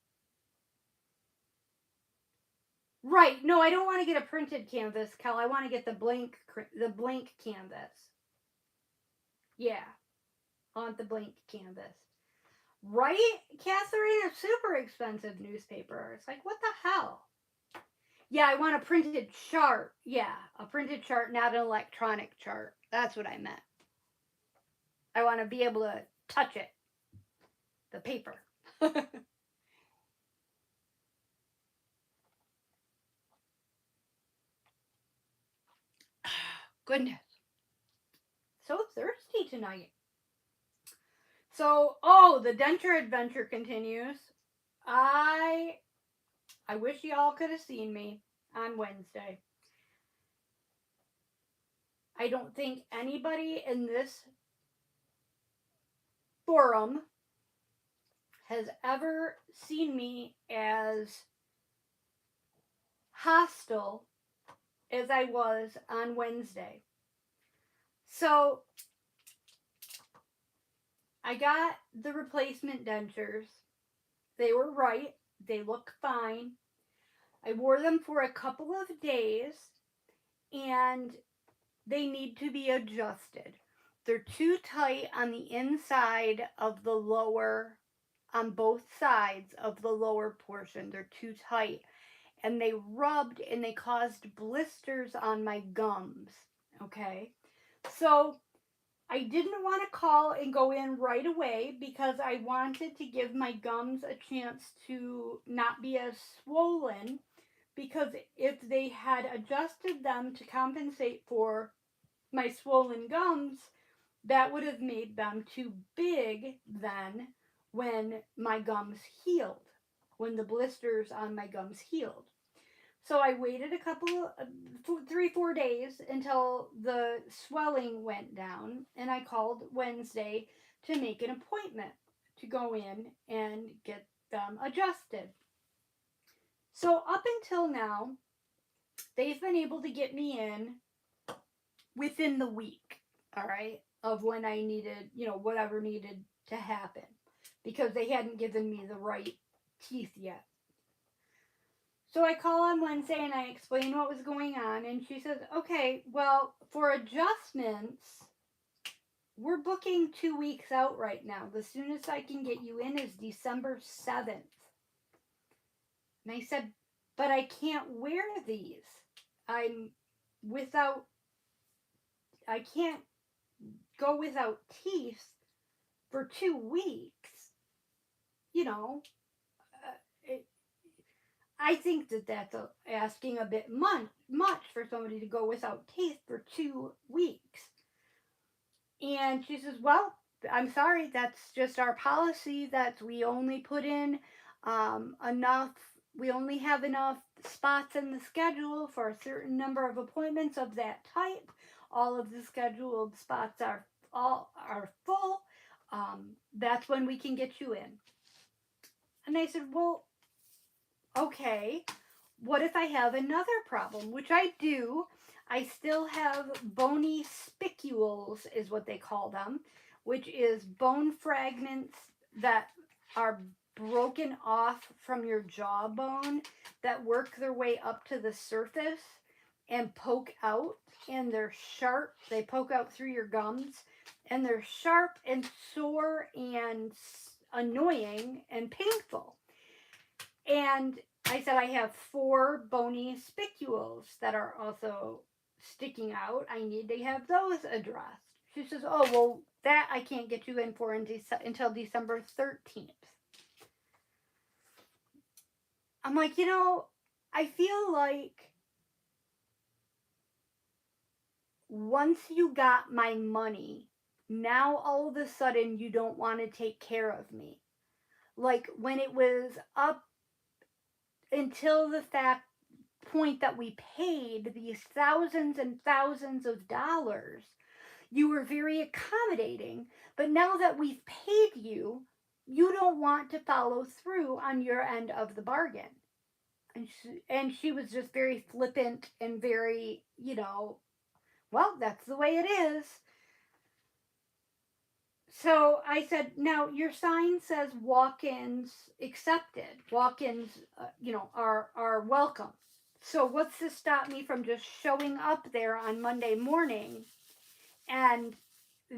Right. No, I don't want to get a printed canvas, Kel. I want to get the blank canvas. Yeah, on the blank canvas. Right, Catherine? A super expensive newspaper. It's like, what the hell? Yeah, I want a printed chart. Yeah, a printed chart, not an electronic chart. That's what I meant. I want to be able to touch it, the paper. Goodness. So thirsty tonight. So, the Denture adventure continues. I I wish y'all could have seen me on Wednesday. I don't think anybody in this forum has ever seen me as hostile as I was on Wednesday. So I got the replacement dentures. They were right. They look fine. I wore them for a couple of days and they need to be adjusted. They're too tight on the inside of the lower, on both sides of the lower portion. They're too tight. And they rubbed and they caused blisters on my gums. Okay? So I didn't want to call and go in right away because I wanted to give my gums a chance to not be as swollen. Because if they had adjusted them to compensate for my swollen gums, that would have made them too big then when my gums healed, when the blisters on my gums healed. So I waited a couple, 3, 4 days until the swelling went down, and I called Wednesday to make an appointment to go in and get them adjusted. So up until now, they've been able to get me in within the week, all right, of when I needed, whatever needed to happen because they hadn't given me the right teeth yet. So I call on Wednesday and I explain what was going on, and she says, okay, well, for adjustments, we're booking 2 weeks out right now. The soonest I can get you in is December 7th. And I said, but I can't wear these. I'm without, I can't go without teeth for 2 weeks. You know, it, I think that's asking a bit much for somebody to go without teeth for 2 weeks. And she says, well, I'm sorry, that's just our policy that we only put in enough, we only have enough spots in the schedule for a certain number of appointments of that type. All of the scheduled spots are full. That's when we can get you in. And I said, well, okay, what if I have another problem, which I do. I still have bony spicules, is what they call them, which is bone fragments that are broken off from your jawbone that work their way up to the surface and poke out, and they're sharp. They poke out through your gums, and they're sharp and sore and annoying and painful. And I said, I have 4 bony spicules that are also sticking out. I need to have those addressed. She says, oh, well, that I can't get you in for until December 13th. I'm like, I feel like once you got my money, now all of a sudden you don't want to take care of me. Like when it was up until the fact point that we paid these thousands and thousands of dollars, you were very accommodating. But now that we've paid you, you don't want to follow through on your end of the bargain. And she was just very flippant and very, well, that's the way it is. So I said, now your sign says walk-ins accepted. Walk-ins, are welcome. So what's to stop me from just showing up there on Monday morning and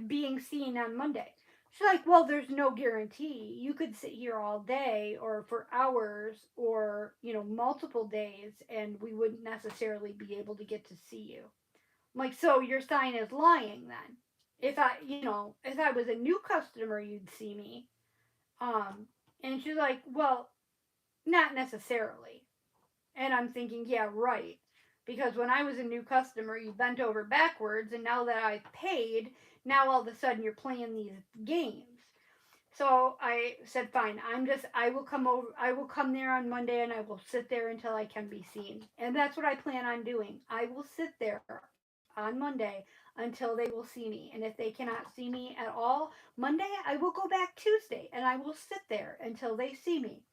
being seen on Monday? She's like, well, there's no guarantee. You could sit here all day or for hours or, multiple days, and we wouldn't necessarily be able to get to see you. I'm like, so your sign is lying then. If I was a new customer, you'd see me. And she's like, well, not necessarily. And I'm thinking, yeah, right. Because when I was a new customer, you bent over backwards, and now that I've paid, now all of a sudden you're playing these games. So I said, fine, I will come over, I will come there on Monday and I will sit there until I can be seen. And that's what I plan on doing. I will sit there on Monday until they will see me. And if they cannot see me at all, Monday, I will go back Tuesday and I will sit there until they see me,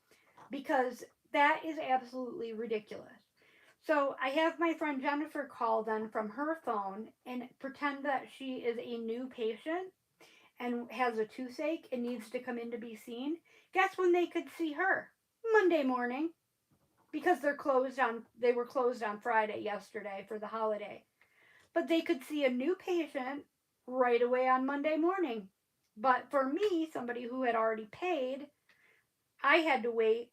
because that is absolutely ridiculous. So I have my friend Jennifer call then from her phone and pretend that she is a new patient and has a toothache and needs to come in to be seen. Guess when they could see her? Monday morning, because they were closed on Friday yesterday for the holiday. But they could see a new patient right away on Monday morning. But for me, somebody who had already paid, I had to wait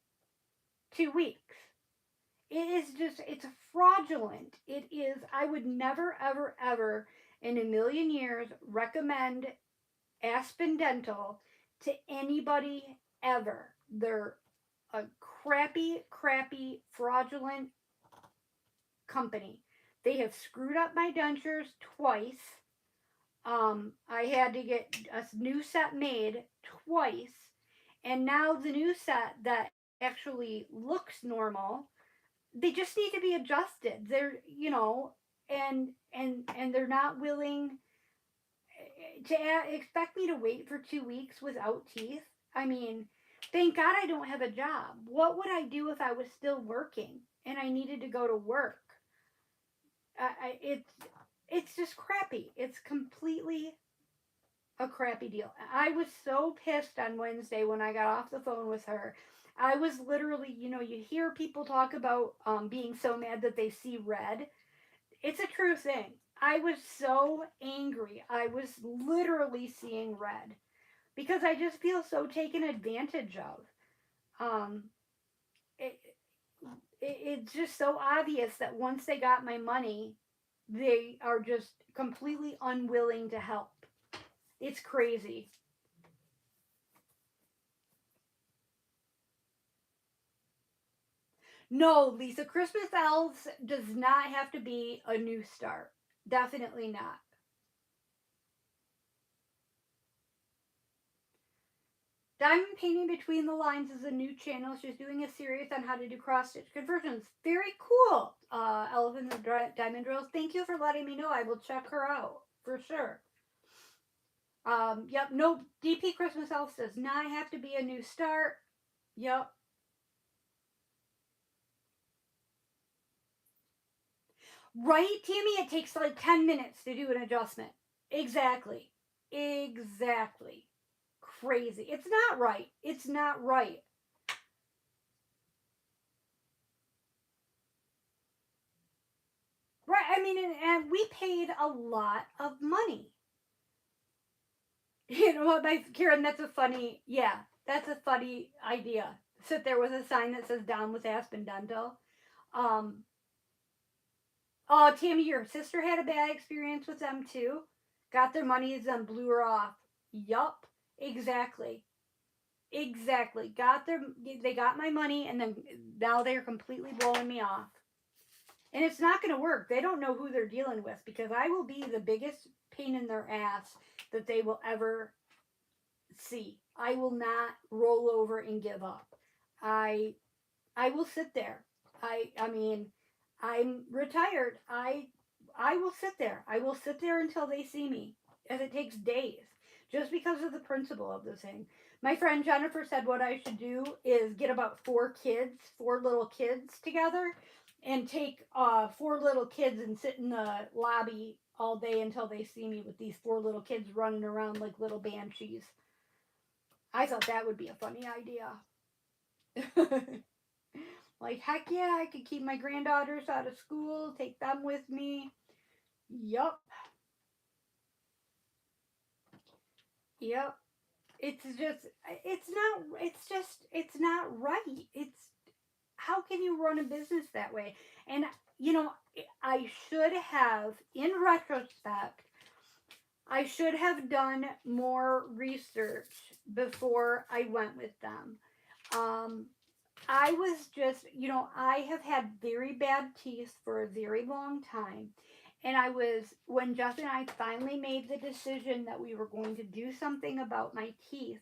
2 weeks. It is just, it's fraudulent. It is, I would never, ever, ever in a million years recommend Aspen Dental to anybody ever. They're a crappy, crappy, fraudulent company. They have screwed up my dentures twice. I had to get a new set made twice. And now the new set that actually looks normal, they just need to be adjusted. And they're not willing to expect me to wait for 2 weeks without teeth. I mean, thank God I don't have a job. What would I do if I was still working and I needed to go to work? It's just crappy. It's completely a crappy deal. I was so pissed on Wednesday when I got off the phone with her. I was literally, you hear people talk about being so mad that they see red. It's a true thing. I was so angry. I was literally seeing red because I just feel so taken advantage of. Um, it, it's just so obvious that once they got my money, they are just completely unwilling to help. It's crazy. No, Lisa, Christmas Elves does not have to be a new start. Definitely not. Diamond Painting Between the Lines is a new channel. She's doing a series on how to do cross stitch conversions. Very cool. Elephant and Diamond Drills. Thank you for letting me know. I will check her out for sure. Yep. No, DP Christmas Elves does not have to be a new start. Yep. Right, Tammy? It takes like 10 minutes to do an adjustment. Exactly. Exactly. Crazy. It's not right. It's not right. Right. I mean, and we paid a lot of money. You know what, my Karen? That's a funny. Yeah, that's a funny idea. Sit there with a sign that says "Down with Aspen Dental." Um. Oh, Tammy, your sister had a bad experience with them too. Got their monies and blew her off. Yup. Exactly. Exactly. Got their. They got my money, and then now they're completely blowing me off. And it's not going to work. They don't know who they're dealing with because I will be the biggest pain in their ass that they will ever see. I will not roll over and give up. I I will sit there. I mean, I'm retired. I will sit there. I will sit there until they see me. And it takes days. Just because of the principle of the thing. My friend Jennifer said what I should do is get about four little kids together, and take four little kids and sit in the lobby all day until they see me with these four little kids running around like little banshees. I thought that would be a funny idea. Like, heck yeah, I could keep my granddaughters out of school, take them with me. Yup, yup. It's not right. It's, how can you run a business that way? And, you know, I should have, in retrospect, I should have done more research before I went with them. Um, I was just, I have had very bad teeth for a very long time. And when Jeff and I finally made the decision that we were going to do something about my teeth,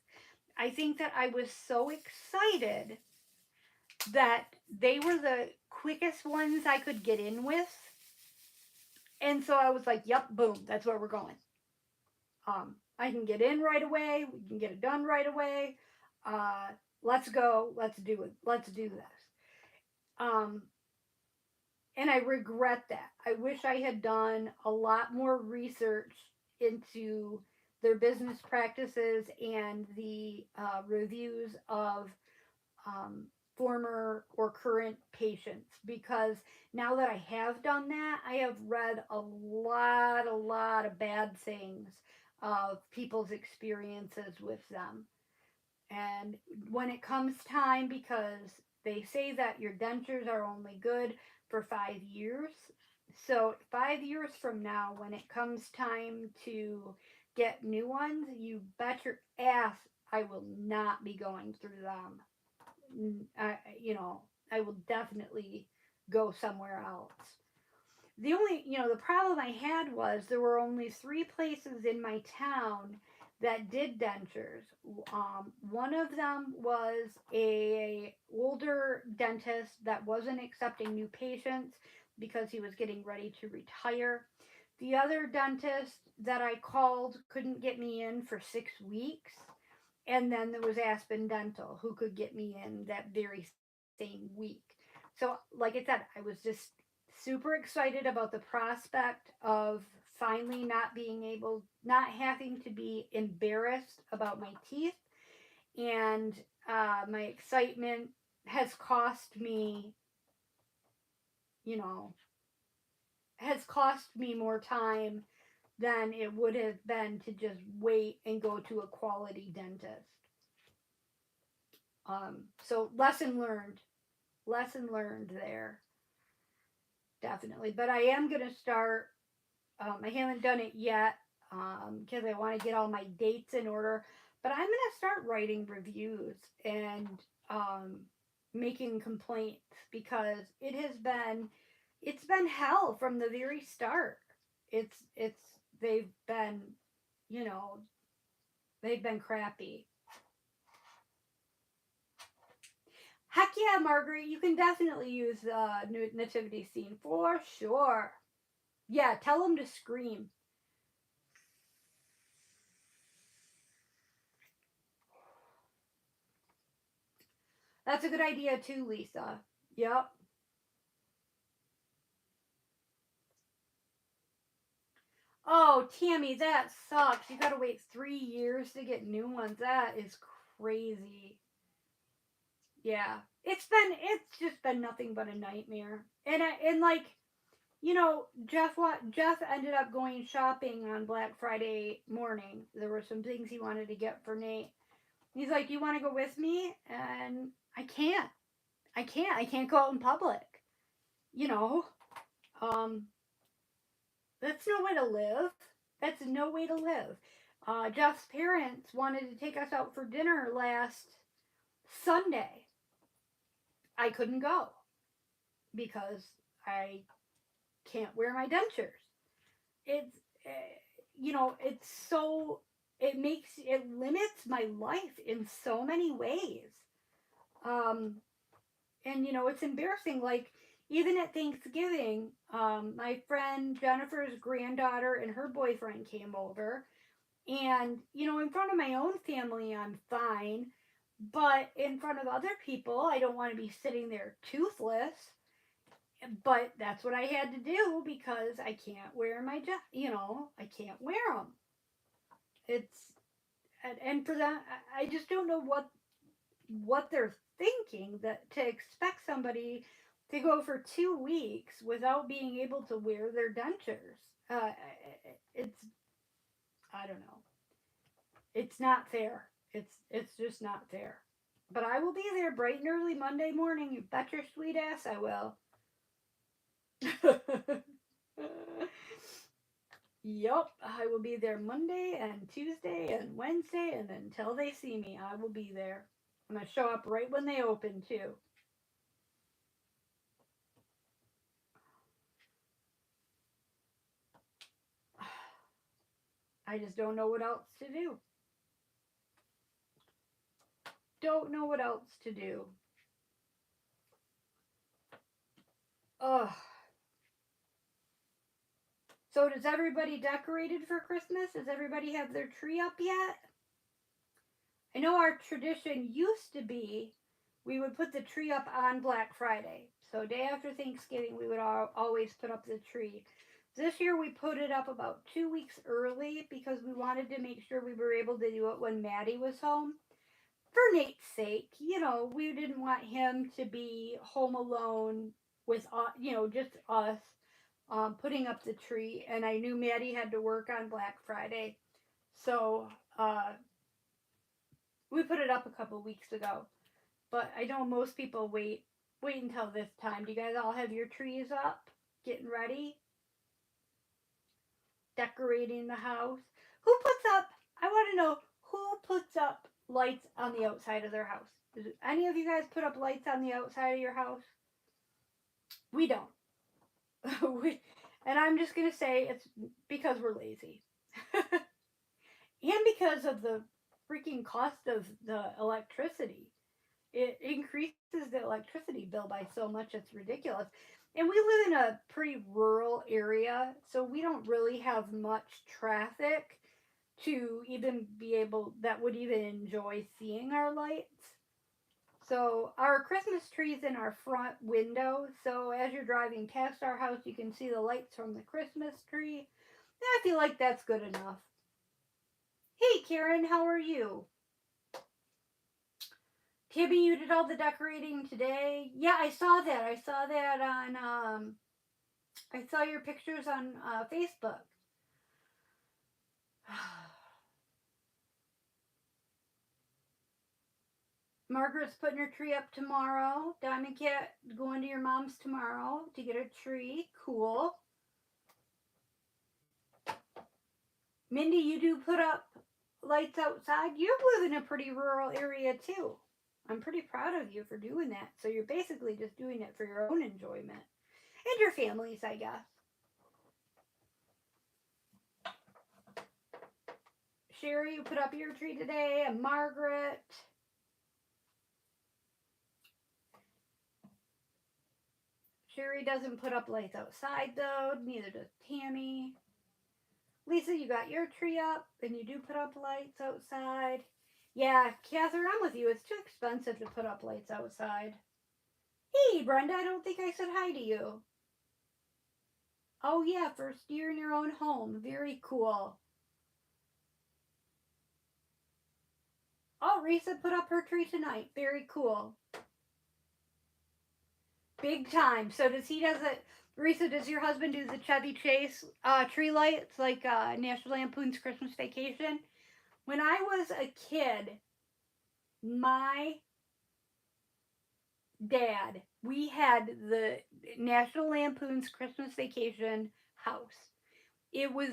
I think that I was so excited that they were the quickest ones I could get in with. And so I was like, yep, boom, that's where we're going. I can get in right away. We can get it done right away. Uh, let's go. Let's do it. Let's do this. Um, and I regret that. I wish I had done a lot more research into their business practices and the reviews of um, former or current patients, because now that I have done that, I have read a lot of bad things of people's experiences with them. And when it comes time, because they say that your dentures are only good for 5 years. So 5 years from now, when it comes time to get new ones, you bet your ass I will not be going through them. I will definitely go somewhere else. The problem I had was there were only three places in my town that did dentures. One of them was a older dentist that wasn't accepting new patients because he was getting ready to retire. The other dentist that I called couldn't get me in for 6 weeks. And then there was Aspen Dental, who could get me in that very same week. So, like I said, I was just super excited about the prospect of finally not having to be embarrassed about my teeth. And my excitement has cost me, you know, has cost me more time than it would have been to just wait and go to a quality dentist. So lesson learned there, definitely. But I am gonna start. I haven't done it yet because I want to get all my dates in order. But I'm gonna start writing reviews and um, making complaints because it's been hell from the very start. It's they've been, you know, they've been crappy. Heck yeah, Margaret, you can definitely use the nativity scene for sure. Yeah, tell them to scream. That's a good idea too, Lisa. Yep. Oh, Tammy, that sucks. You gotta wait 3 years to get new ones. That is crazy. Yeah, it's just been nothing but a nightmare. And like, Jeff ended up going shopping on Black Friday morning. There were some things he wanted to get for Nate. He's like, "You want to go with me?" And I can't. I can't go out in public. You know, um, that's no way to live. That's no way to live. Jeff's parents wanted to take us out for dinner last Sunday. I couldn't go because I can't wear my dentures. It's, it's so, it limits my life in so many ways. Um, and, it's embarrassing. Like, even at Thanksgiving, my friend Jennifer's granddaughter and her boyfriend came over. And, in front of my own family, I'm fine. But in front of other people, I don't want to be sitting there toothless. But that's what I had to do because I can't wear I can't wear them. It's, and for that, I just don't know what they're thinking, that to expect somebody to go for 2 weeks without being able to wear their dentures. It's, I don't know. It's not fair. It's just not fair. But I will be there bright and early Monday morning. You bet your sweet ass I will. Yup, I will be there Monday and Tuesday and Wednesday, and until they see me, I will be there. I'm gonna show up right when they open too. I just don't know what else to do. Don't know what else to do. Ugh. So does everybody decorated for Christmas? Does everybody have their tree up yet? I know our tradition used to be we would put the tree up on Black Friday. So day after Thanksgiving, we would always put up the tree. This year we put it up about 2 weeks early because we wanted to make sure we were able to do it when Maddie was home. For Nate's sake, we didn't want him to be home alone with, just us putting up the tree. And I knew Maddie had to work on Black Friday. So we put it up a couple weeks ago. But I know most people wait until this time. Do you guys all have your trees up? Getting ready? Decorating the house? Who puts up, I want to know, who puts up lights on the outside of their house? Does any of you guys put up lights on the outside of your house? We don't. And I'm just going to say it's because we're lazy. And because of the freaking cost of the electricity. It increases the electricity bill by so much, it's ridiculous. And we live in a pretty rural area, so we don't really have much traffic to even be able that would even enjoy seeing our lights. So our Christmas tree's in our front window, so as you're driving past our house, you can see the lights from the Christmas tree. And I feel like that's good enough. Hey Karen, how are you? Tibby, you did all the decorating today. Yeah, I saw that. I saw that on. I saw your pictures on Facebook. Margaret's putting her tree up tomorrow. Diamond Cat going to your mom's tomorrow to get a tree. Cool. Mindy, you do put up lights outside. You live in a pretty rural area too. I'm pretty proud of you for doing that. So you're basically just doing it for your own enjoyment and your family's, I guess. Sherry, you put up your tree today, and Margaret. Sherry doesn't put up lights outside though, neither does Tammy. Lisa, you got your tree up, and you do put up lights outside. Yeah, Catherine, I'm with you. It's too expensive to put up lights outside. Hey, Brenda, I don't think I said hi to you. Oh yeah, first year in your own home. Very cool. Oh, Risa put up her tree tonight. Very cool. Big time. So does it? Risa, does your husband do the Chevy Chase tree lights like National Lampoon's Christmas Vacation? When I was a kid, my dad, we had the National Lampoon's Christmas Vacation house. It was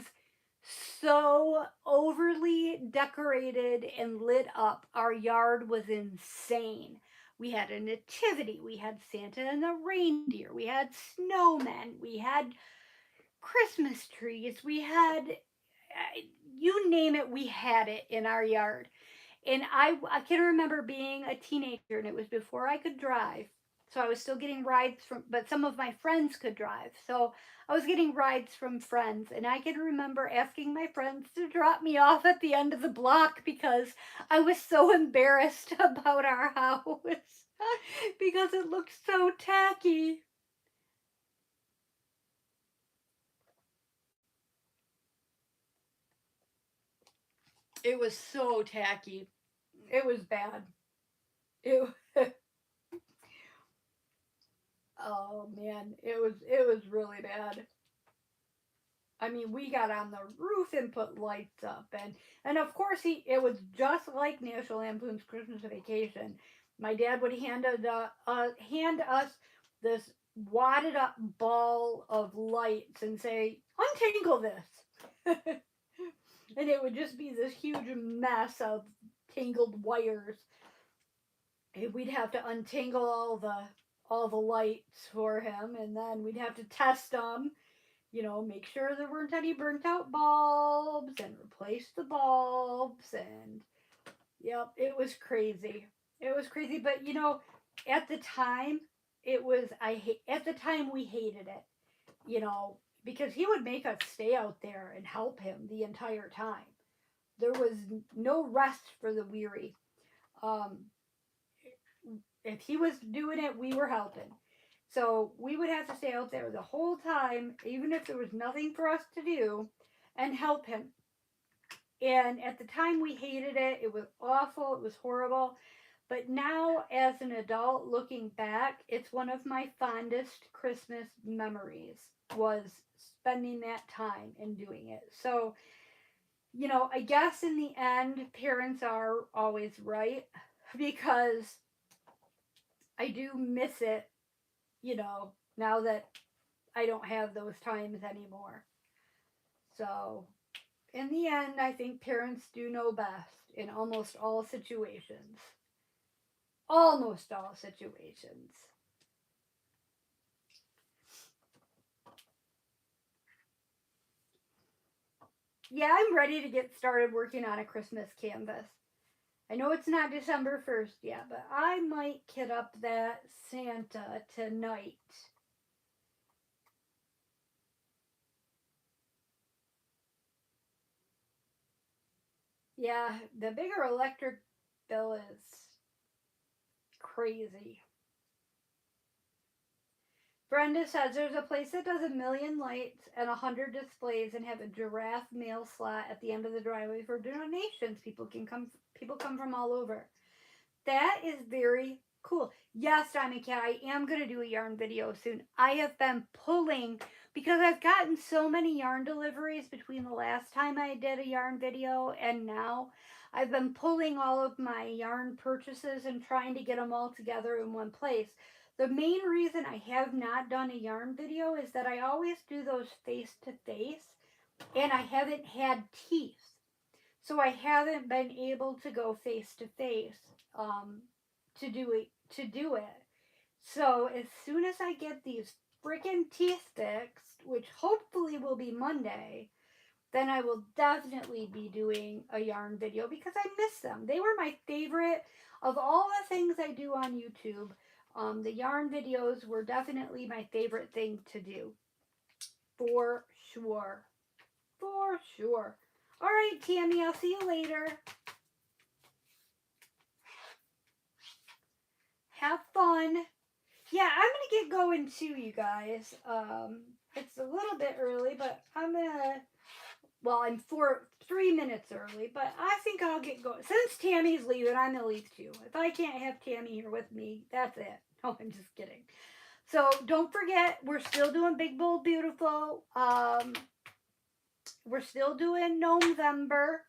so overly decorated and lit up. Our yard was insane. We had a nativity, we had Santa and the reindeer, we had snowmen, we had Christmas trees, we had you name it, we had it in our yard. And I can remember being a teenager, and it was before I could drive. So I was still getting rides from, but some of my friends could drive. So I was getting rides from friends. And I can remember asking my friends to drop me off at the end of the block because I was so embarrassed about our house because it looked so tacky. It was so tacky. It was bad. It oh man, it was really bad. I mean, we got on the roof and put lights up, and of course it was just like National Lampoon's Christmas Vacation. My dad would hand us this wadded up ball of lights and say, "Untangle this," and it would just be this huge mess of tangled wires. And we'd have to untangle all the lights for him, and then we'd have to test them, make sure there weren't any burnt out bulbs and replace the bulbs. And yep, it was crazy. It was crazy, but at the time, at the time we hated it, you know, because he would make us stay out there and help him the entire time. There was no rest for the weary. Um, if he was doing it, we were helping. So we would have to stay out there the whole time, even if there was nothing for us to do, and help him. And at the time, we hated it. It was awful. It was horrible. But now, as an adult looking back, it's one of my fondest Christmas memories was spending that time and doing it. So, I guess in the end, parents are always right because I do miss it, now that I don't have those times anymore. So, in the end, I think parents do know best in almost all situations. Almost all situations. Yeah, I'm ready to get started working on a Christmas canvas. I know it's not December 1st yet, but I might kit up that Santa tonight. Yeah, the bigger electric bill is crazy. Brenda says there's a place that does 1,000,000 lights and 100 displays and have a giraffe mail slot at the end of the driveway for donations. People come from all over. That is very cool. Yes, Diamond Cat, I am going to do a yarn video soon. I have been pulling because I've gotten so many yarn deliveries between the last time I did a yarn video and now. I've been pulling all of my yarn purchases and trying to get them all together in one place. The main reason I have not done a yarn video is that I always do those face to face and I haven't had teeth. So I haven't been able to go face to face to do it. So as soon as I get these freaking teeth fixed, which hopefully will be Monday, then I will definitely be doing a yarn video because I miss them. They were my favorite of all the things I do on YouTube. The yarn videos were definitely my favorite thing to do. For sure. For sure. All right, Tammy, I'll see you later. Have fun. Yeah, I'm gonna get going too, you guys. It's a little bit early, but I'm gonna, well, I'm 3 minutes early, but I think I'll get going. Since Tammy's leaving, I'm gonna leave too. If I can't have Tammy here with me, that's it. No, I'm just kidding. So don't forget, we're still doing Big Bold Beautiful. We're still doing November.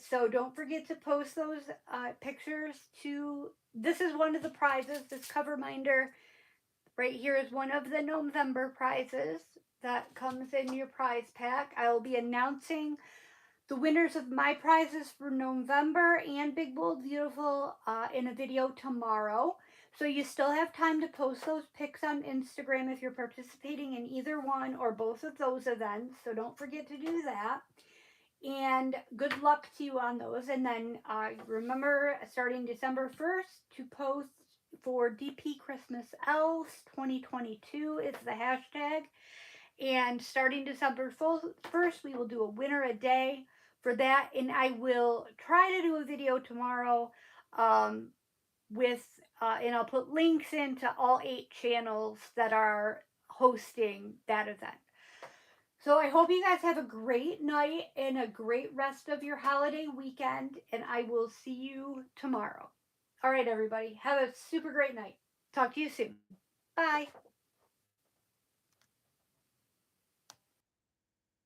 So don't forget to post those pictures to. This is one of the prizes. This cover minder right here is one of the November prizes that comes in your prize pack. I will be announcing the winners of my prizes for November and Big Bold Beautiful in a video tomorrow. So you still have time to post those pics on Instagram if you're participating in either one or both of those events. So don't forget to do that. And good luck to you on those. And then remember, starting December 1st, to post for DP Christmas Elves 2022 is the hashtag. And starting December 1st, we will do a winner a day for that. And I will try to do a video tomorrow um, and I'll put links into all 8 channels that are hosting that event. So I hope you guys have a great night and a great rest of your holiday weekend, and I will see you tomorrow. All right, everybody, have a super great night. Talk to you soon. Bye.